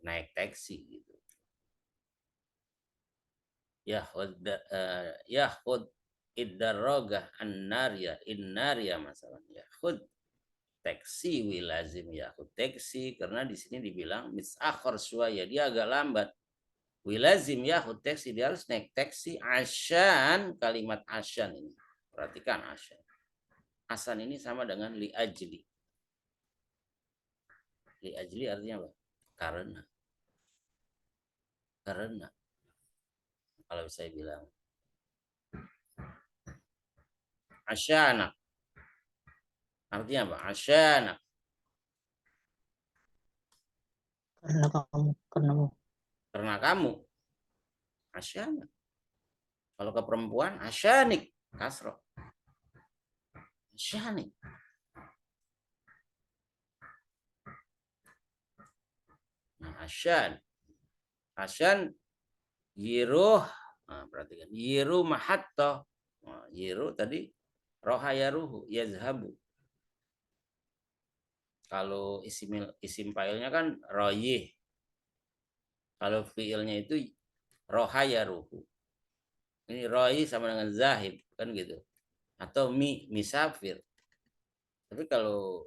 naik taksi gitu. Ya'khud iddarrogah an-narya, in-narya masalahnya. Ya'khud taksi wilazim ya'khud taksi karena di sini dibilang misakhir suaya, dia agak lambat. Wilazim ya'khud taksi, dia harus naik taksi asyan, kalimat asyan ini. Perhatikan asyan. Asan ini sama dengan li ajli. Li ajli artinya apa? Karena. Karena. Kalau saya bilang asyana. Artinya apa? Asyana. Karena kamu. Asyana. Kalau ke perempuan, asyanik. Kasroh. Asyanik. Nah, asyan. Asyan yiruh. Nah, perhatikan. Yiru mahatta. Nah, yiru tadi roha yaruhu. Yazhabu. Kalau isim fa'ilnya kan royih. Kalau fi'ilnya itu roha yaruhu. Ini royih sama dengan zahib. Kan gitu. Atau misafir. Tapi kalau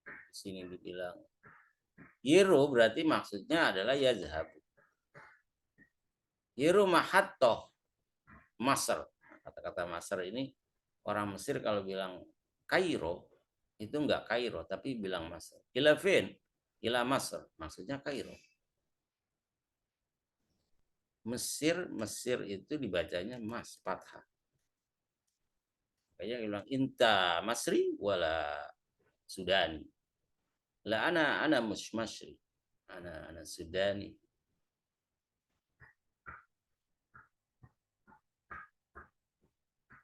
di sini dibilang yiru berarti maksudnya adalah yazhabu. Yiru mahattoh Masr. Kata-kata Masr ini orang Mesir kalau bilang Kairo itu enggak Kairo tapi bilang Masr. Ila fin? Ila Masr. Maksudnya Kairo. Mesir itu dibacanya mas fathah. Kayak bilang inta Masri wala Sudani. La ana Masri. Ana Sudani.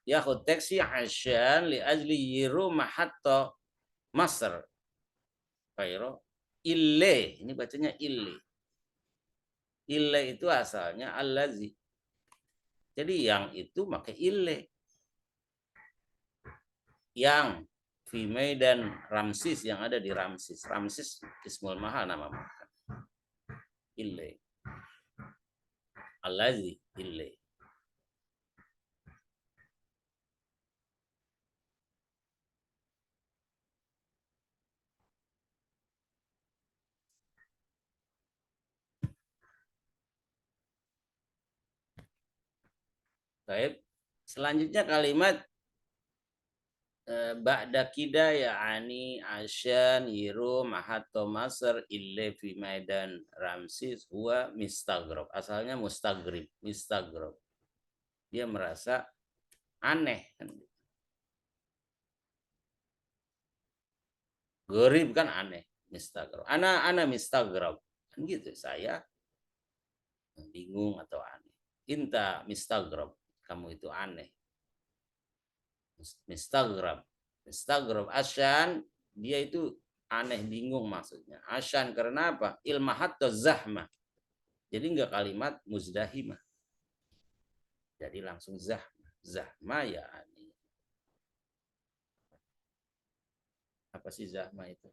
Ya'khud taksi asyan li ajli yiru mahatta Masr. Kairo. Ille. Ini bacanya ille. Ille itu asalnya allazi. Jadi yang itu maka ille. Yang fi Maidan Ramsis yang ada di Ramsis. Ramsis ismul mahal nama makan. Ille. Allazi ille. Baik. Selanjutnya kalimat ba'da kida ya'ani asyan yiru mahatto masr ille fi Maidan Ramsis huwa mistaghrab. Asalnya mustaghrib, mistaghrab. Dia merasa aneh. Gharib kan aneh, mistaghrab. Ana mistaghrab. Kan gitu, saya bingung atau aneh. Inta mistaghrab, kamu itu aneh. Mistaghrab asyan, dia itu aneh bingung maksudnya. Asyan karena apa? Ilmahat atau zahmah. Jadi enggak kalimat muzdahimah. Jadi langsung zahmah. Zahmah ya aneh. Apa sih zahmah itu?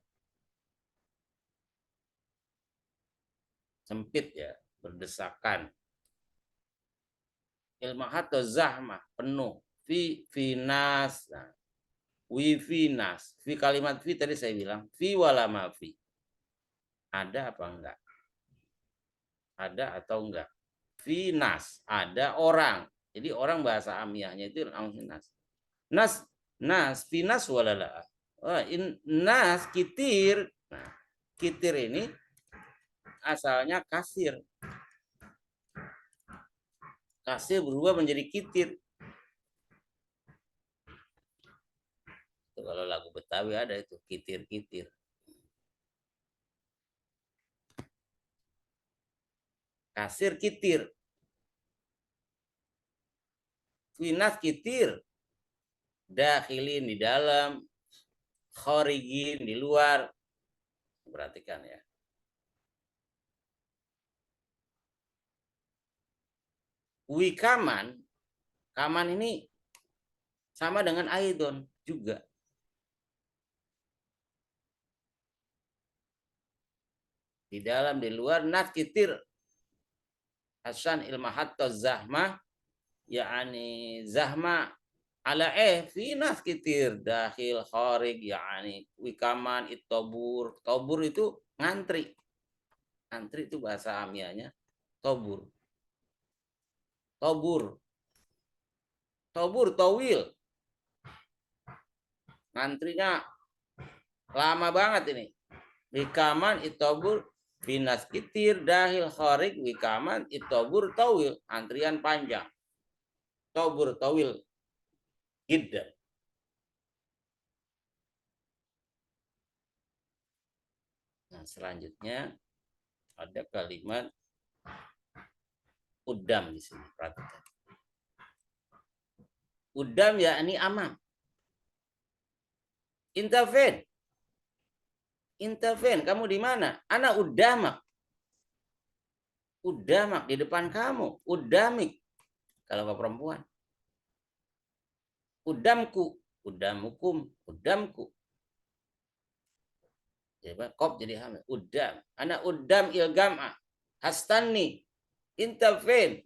Sempit ya, berdesakan. Ilmahat atau zahmah, penuh. Fi nas. Nah, fi nas. Fi kalimat fi tadi saya bilang. Fi wala ma fi. Ada apa enggak? Ada atau enggak? Finas, ada orang. Jadi orang bahasa amiyahnya itu langsung nas. Nas, finas walala. Nas kitir. Nah, kitir ini asalnya kasir. Kasir berubah menjadi kitir. Itu kalau lagu Betawi ada itu kitir-kitir. Kasir kitir. Finas kitir. Dakhilin di dalam, kharijin di luar. Perhatikan ya. Wikaman, kaman ini sama dengan aidon juga. Di dalam, di luar, nas kitir. Hasan ilmahatta zahma, yakni zahma ala fi nas kitir dakhil kharij, yakni wikaman itobur. Tobur itu ngantri. Ngantri itu bahasa amiyahnya tobur. Tobur. Tobur towil. Ngantrinya lama banget ini. Wikaman itobur binas kitir dahil kharik wikaman itobur towil. Antrian panjang. Tobur towil. Gidda. Nah, selanjutnya ada kalimat udam di sini. Perhatikan. Udam yakni amam. Interven. Interven. Kamu di mana? Ana udamak. Udamak di depan kamu. Udamik. Kalau ke perempuan. Udamku. Udamukum. Udamku. Jadi kop jadi hamil. Udam. Ana udam ilgam'a. Hastani. Interven.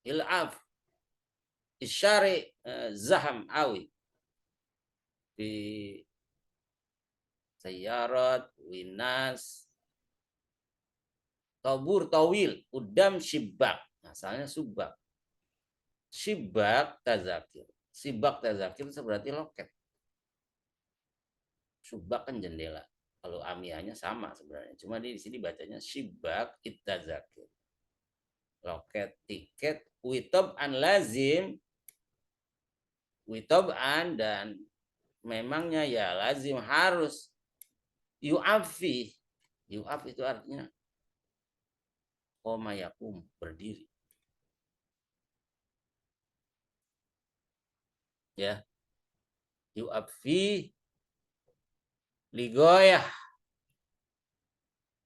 Il'af. Isyari zaham awi. Di sayyarat, winas, tabur tawil, udam shibak. Asalnya subak. Shibak tazakir. Sibak tazakir itu berarti loket. Subak kan jendela. Kalau amiyahnya sama sebenarnya. Cuma di sini bacanya shibak ittazakir. Loket tiket witob an lazim. Witob an dan memangnya ya lazim harus yu'afi. Yu'af itu artinya qoma yakum, berdiri. Ya. Yu'afi ligoyah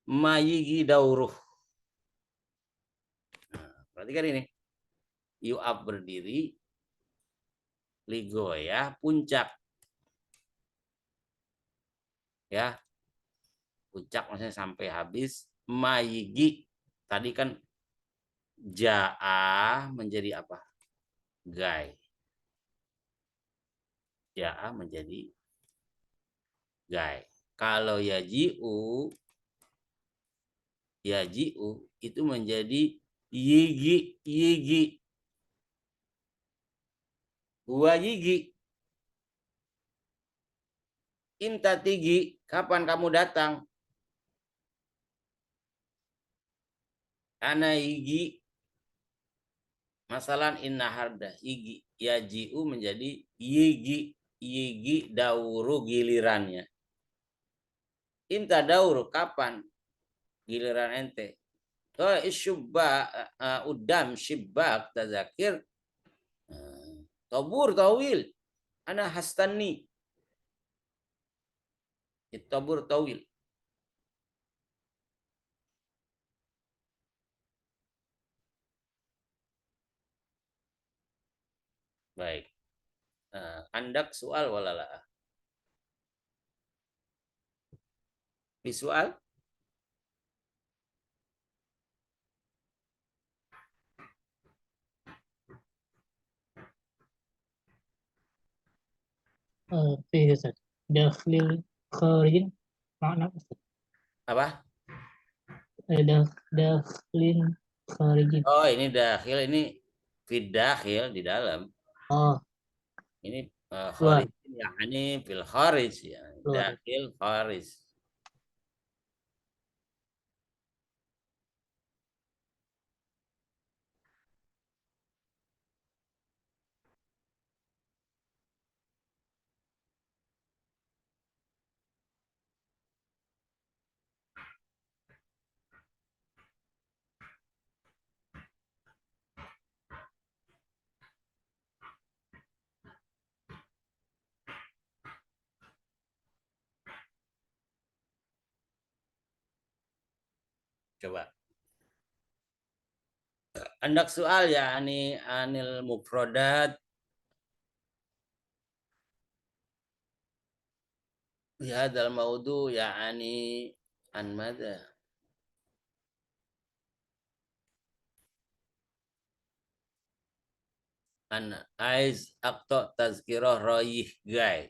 mayigi dauruh. Nah, perhatikan ini. Yu'af berdiri ligoyah puncak. Ya. Puncak maksudnya sampai habis. Mayigi. Tadi kan ja'a menjadi apa? Gai. Ja'a menjadi gai. Kalau yaji'u itu menjadi yigi. Huwa yigi. Inta tigi, kapan kamu datang? Ana yigi. Masalan inna harda yigi. Yaji'u menjadi yigi. Yigi dauru gilirannya. Inta dauru kapan giliran ente? Oh isyubba udam shibak tazakir. Tabur tawil. Ana hastani. Tabur tawil. Baik. Andak soal walala. Visual?
في Ustaz. Dakhlil kharijin Makna Ustaz.
Apa?
Dakhlin kharijin.
Oh, ini dakhil, ini fid dakhil di dalam.
Oh,
Ini
Luar.
kharij, yakni fil kharij ya.
Luar.
Dakhil kharij. Coba. Andak soal ya anil mufradat di hadzal maudu yani an madza? An aiz aqta tazkirah rayih gai.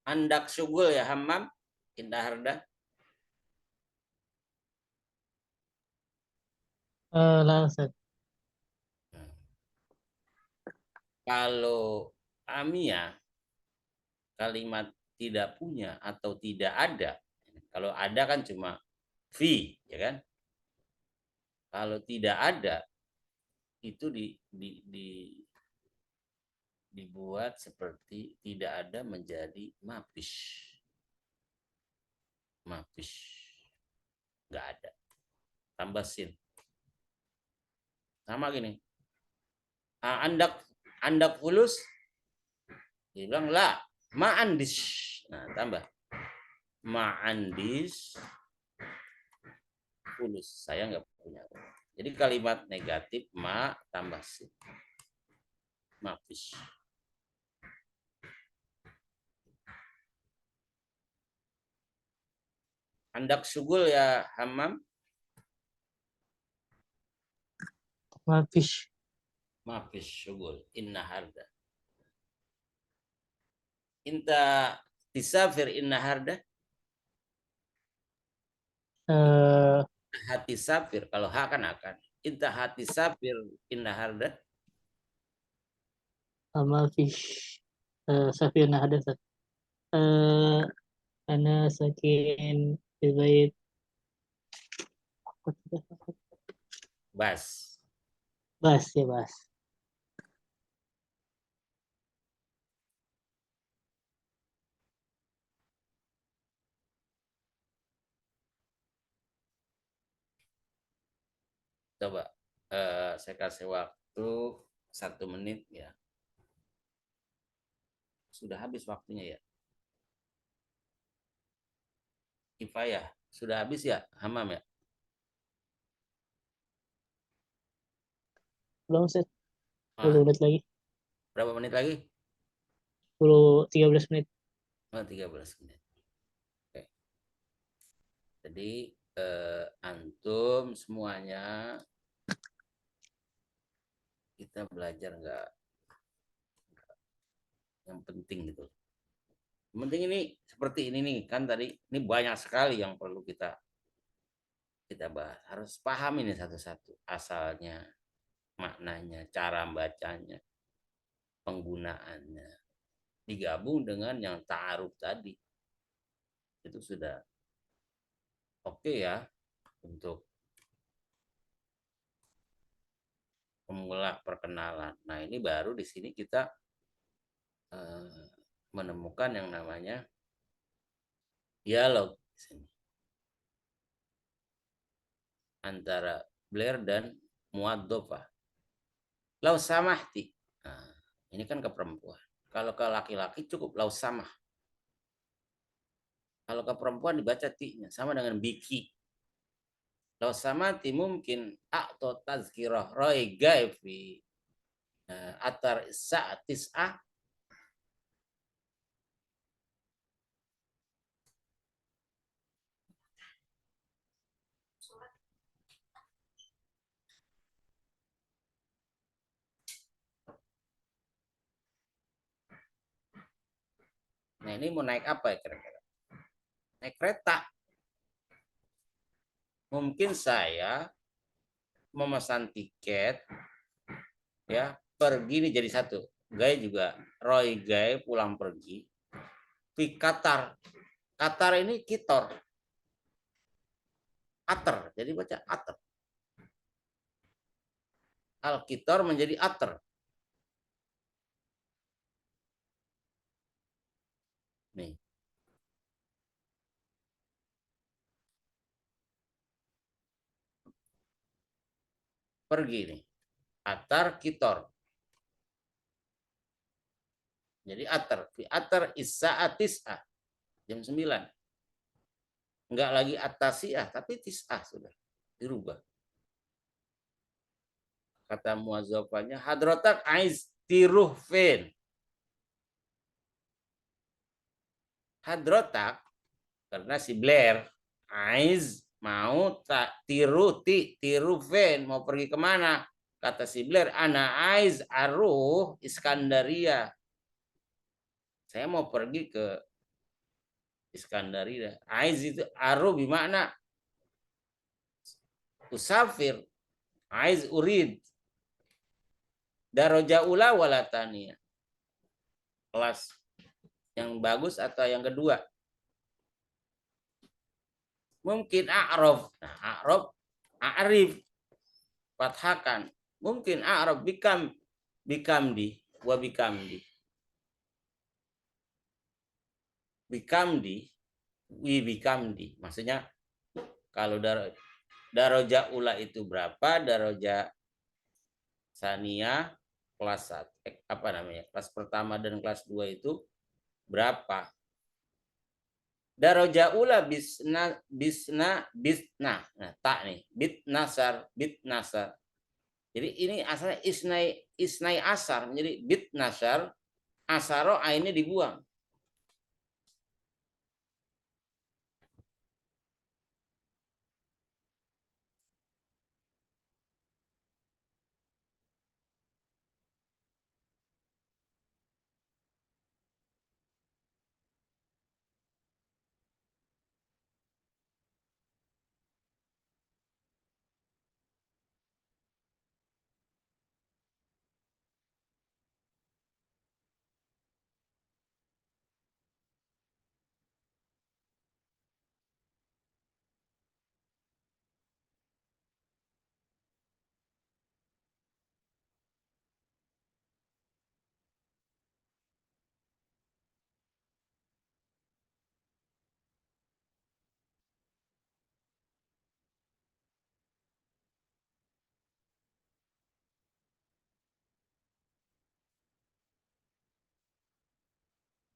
Andak syugul ya Hammam indah harda.
Lah Ustaz.
Kalau amia kalimat tidak punya atau tidak ada. Kalau ada kan cuma fi, ya kan? Kalau tidak ada itu dibuat seperti tidak ada menjadi mapis. Mapis. Nggak ada. Tambah sin. Sama gini. Andak fulus. Dia bilang la. Ma'andis. Nah, tambah. Ma'andis. Fulus. Saya nggak punya. Jadi kalimat negatif ma tambah sin. Mapis. Andak syugul ya Hammam.
Mafish.
Mapis syugul. Inna harda. Inta tisafir inna harda. Hati safir. Kalau ha kan akan. Inta hati safir inna harda.
Mafish. Safirna ada Ustaz. Ana sakin di bait.
Bas.
Bas ya bas.
Coba saya kasih waktu 1 menit ya. Sudah habis waktunya ya. Kifayah. Sudah habis ya Hammam ya.
Belum Ustaz.
Ah,
10 menit lagi.
berapa menit lagi?
13 menit.
Oh, 13 menit. Oke. Jadi antum semuanya kita belajar nggak yang penting gitu. Yang penting ini seperti ini nih kan tadi ini banyak sekali yang perlu kita bahas. Harus paham ini satu-satu asalnya, maknanya, cara bacanya, penggunaannya. Digabung dengan yang ta'aruf tadi. Itu sudah oke ya untuk pemula perkenalan. Nah, ini baru di sini kita menemukan yang namanya dialog di sini. Antara Blair dan Muadzofah. Lau samahti. Nah, ini kan ke perempuan. Kalau ke laki-laki cukup lau samah. Kalau ke perempuan dibaca ti-nya sama dengan biki. Lau samati mungkin atau tazkirah roi gaifi atar sa'atis'ah. Nah, ini mau naik apa ya kira-kira? Naik kereta. Mungkin saya memesan tiket, ya, pergi nih jadi satu. Gai juga, Roy Gai pulang pergi. Di Qatar. Qatar ini Kitor. Ater, jadi baca Ater. Al-Kitor menjadi Ater. Nih. Pergi nih. Atar Kitor. Jadi Atar. Fi Atar Isa'at Tis'ah. Jam 9. Enggak lagi Atasiah, tapi Tis'ah sudah. Dirubah. Kata muazzafanya, Hadratak Aiz Tiruhfin. Hadratak, karena si Blair, Aiz mau tak tirufen, mau pergi kemana? Kata si Blair, ana Aiz aruh Iskandaria. Saya mau pergi ke Iskandaria. Aiz itu aruh bermakna usafir. Aiz urid. Daraja ula walatania. Kelas yang bagus atau yang kedua? Mungkin a'raf. Nah, a'raf, a'rif. Fathakan. Mungkin a'raf bikamdi wa bikamdi. Bikamdi, wi bikamdi. Maksudnya kalau daraja ula itu berapa, daraja sania kelas apa namanya? Kelas pertama dan kelas 2 itu berapa? Daraja ula bisna. Nah, tak nih. Bit nasar. Jadi ini asalnya isnai asar menjadi bit nasar. Asaro ainnya dibuang.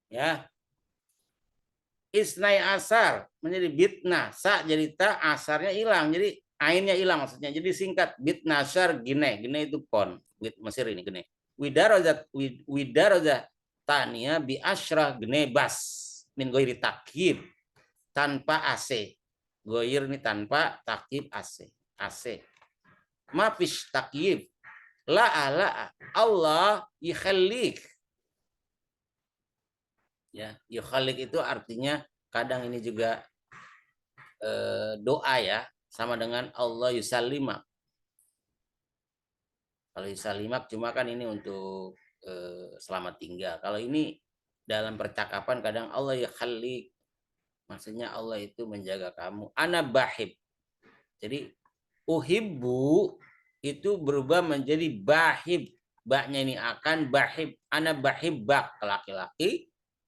Ya. Isnai asar menjadi bitna, sa jadi ta, asarnya hilang, jadi ainnya hilang maksudnya. Jadi singkat bit nasar gine itu pon, bit Mesir ini gine. Widaroza tania bi asyrah gene bas min goiri takhib tanpa AC. Goir ini tanpa takhib AC. Mafis takhib. La Allah yikhalik. Ya, yukhalik itu artinya kadang ini juga doa ya, sama dengan Allah yusallimak. Kalau yusallimak cuma kan ini untuk selamat tinggal. Kalau ini dalam percakapan kadang Allah yukhalik, maksudnya Allah itu menjaga kamu. Ana bahib. Jadi uhibbu itu berubah menjadi bahib. Baknya ini akan bahib. Ana bahibbak ke laki-laki.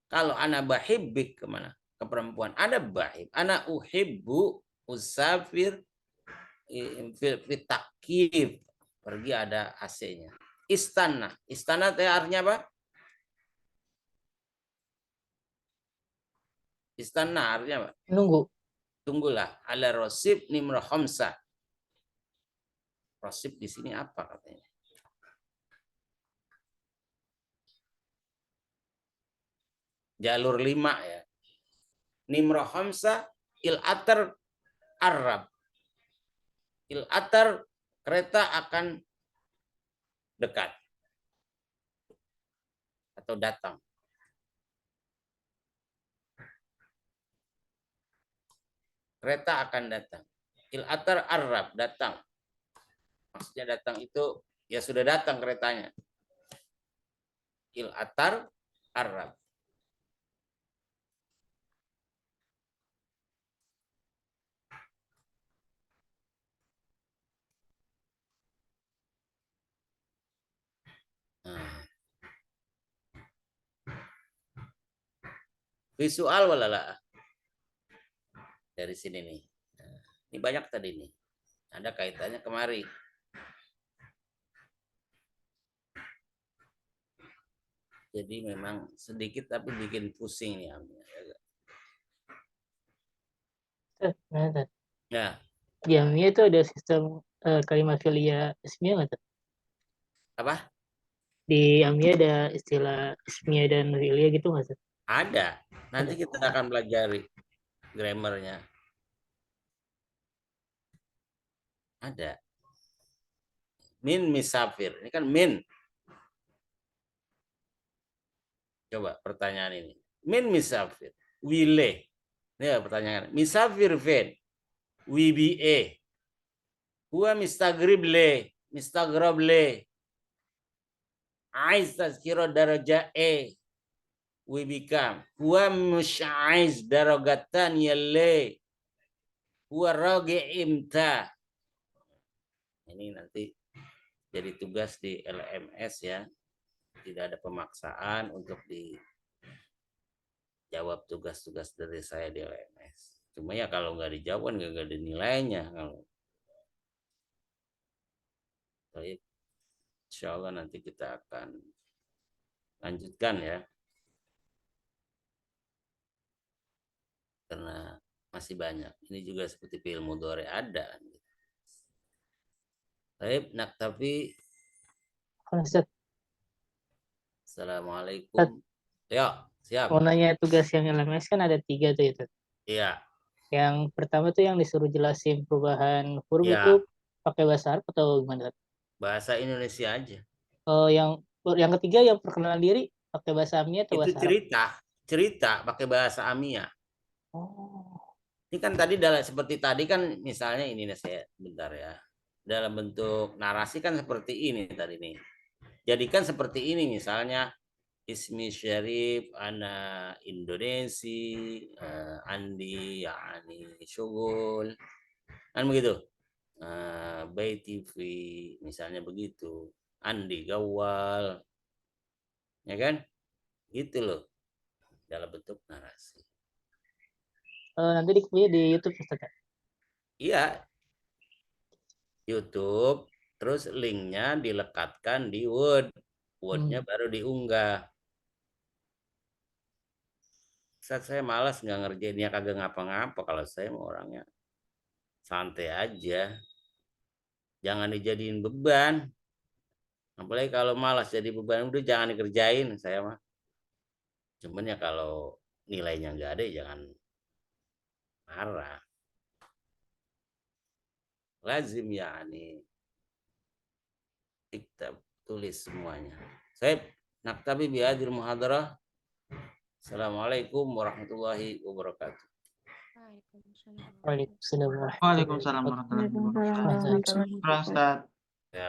Kalau ana bahibbik kemana? Ke perempuan. Ana bahib. Ana uhibbu usafir fitakib. Pergi ada AC-nya. Istana. Istana artinya apa? Istana artinya apa?
Nunggu.
Tunggulah. Ala rosib nimro khamsa. Rosib di sini apa katanya? Jalur 5 ya. Nimro khamsa il atar Arab. Il atar kereta akan dekat atau datang. Kereta akan datang. Il atar arab, datang. Maksudnya datang itu ya sudah datang keretanya. Il atar arab. Nah. Visual walala. Dari sini nih. Nah, ini banyak tadi nih. Ada kaitannya kemari. Jadi memang sedikit tapi bikin pusing nih.
Nah, Tat.
Ya,
Di Amiyah itu ada sistem kalimat fi'liyah ismiyah nggak, Tat?
apa?
Di Amiyah ada istilah ismiyah dan fi'liyah gitu nggak, Tat?
Ada. Nanti kita akan pelajari grammarnya. Ada. Min misafir. Ini kan min. Coba pertanyaan ini. Min misafir. Wile. Ini ya pertanyaan. Misafir fen. WBA. Huwa mistagrib le. Mistagrab le. Aiz tazkira daraja E. We become. Huwa mush'aiz daragatan yalle. Huwa ragi imta. Ini nanti jadi tugas di LMS ya. Tidak ada pemaksaan untuk dijawab tugas-tugas dari saya di LMS. Cuma ya kalau nggak dijawab nggak ada nilainya. Baik, insya Allah nanti kita akan lanjutkan ya. Karena masih banyak. Ini juga seperti fi'il mudhari ada. Baik, naktafi. Assalamualaikum. Ya, siap.
Mau nanya tugas yang LMS kan ada 3 tuh itu.
Iya.
Yang pertama tuh yang disuruh jelasin perubahan huruf
Ya.
itu pakai bahasa Arab atau gimana?
Bahasa Indonesia aja.
Yang ketiga yang perkenalan diri pakai bahasa Amiyah atau
Itu
bahasa Arab?
cerita pakai bahasa Amiyah.
Oh.
Ini kan tadi seperti tadi kan misalnya ini nih saya bentar ya. Dalam bentuk narasi kan seperti ini tadi nih. Jadikan seperti ini misalnya Ismi Syarif ana Indonesia, Andi yani syugul. Kan begitu. Bay TV misalnya begitu. Andi Gawal. Ya kan? Gitu loh. Dalam bentuk narasi.
Nanti di YouTube Ustaz.
Iya. YouTube, terus linknya dilekatkan di Word. Word-nya baru diunggah. Saat saya malas nggak ngerjainnya kagak ngapa-ngapa. Kalau saya mau orangnya santai aja. Jangan dijadiin beban. Apalagi kalau malas jadi beban, udah jangan dikerjain saya mah. Cuman ya kalau nilainya nggak ada, jangan marah. Lazim ya nih. Kita tulis semuanya. Saya naktabi bihadil muhadarah. Assalamualaikum warahmatullahi wabarakatuh.
Waalaikumsalam warahmatullahi
Waalaikumsalam warahmatullahi
Waalaikumsalam warahmatullahi wabarakatuh.
Waalaikumsalam warahmatullahi wabarakatuh.
Ustaz.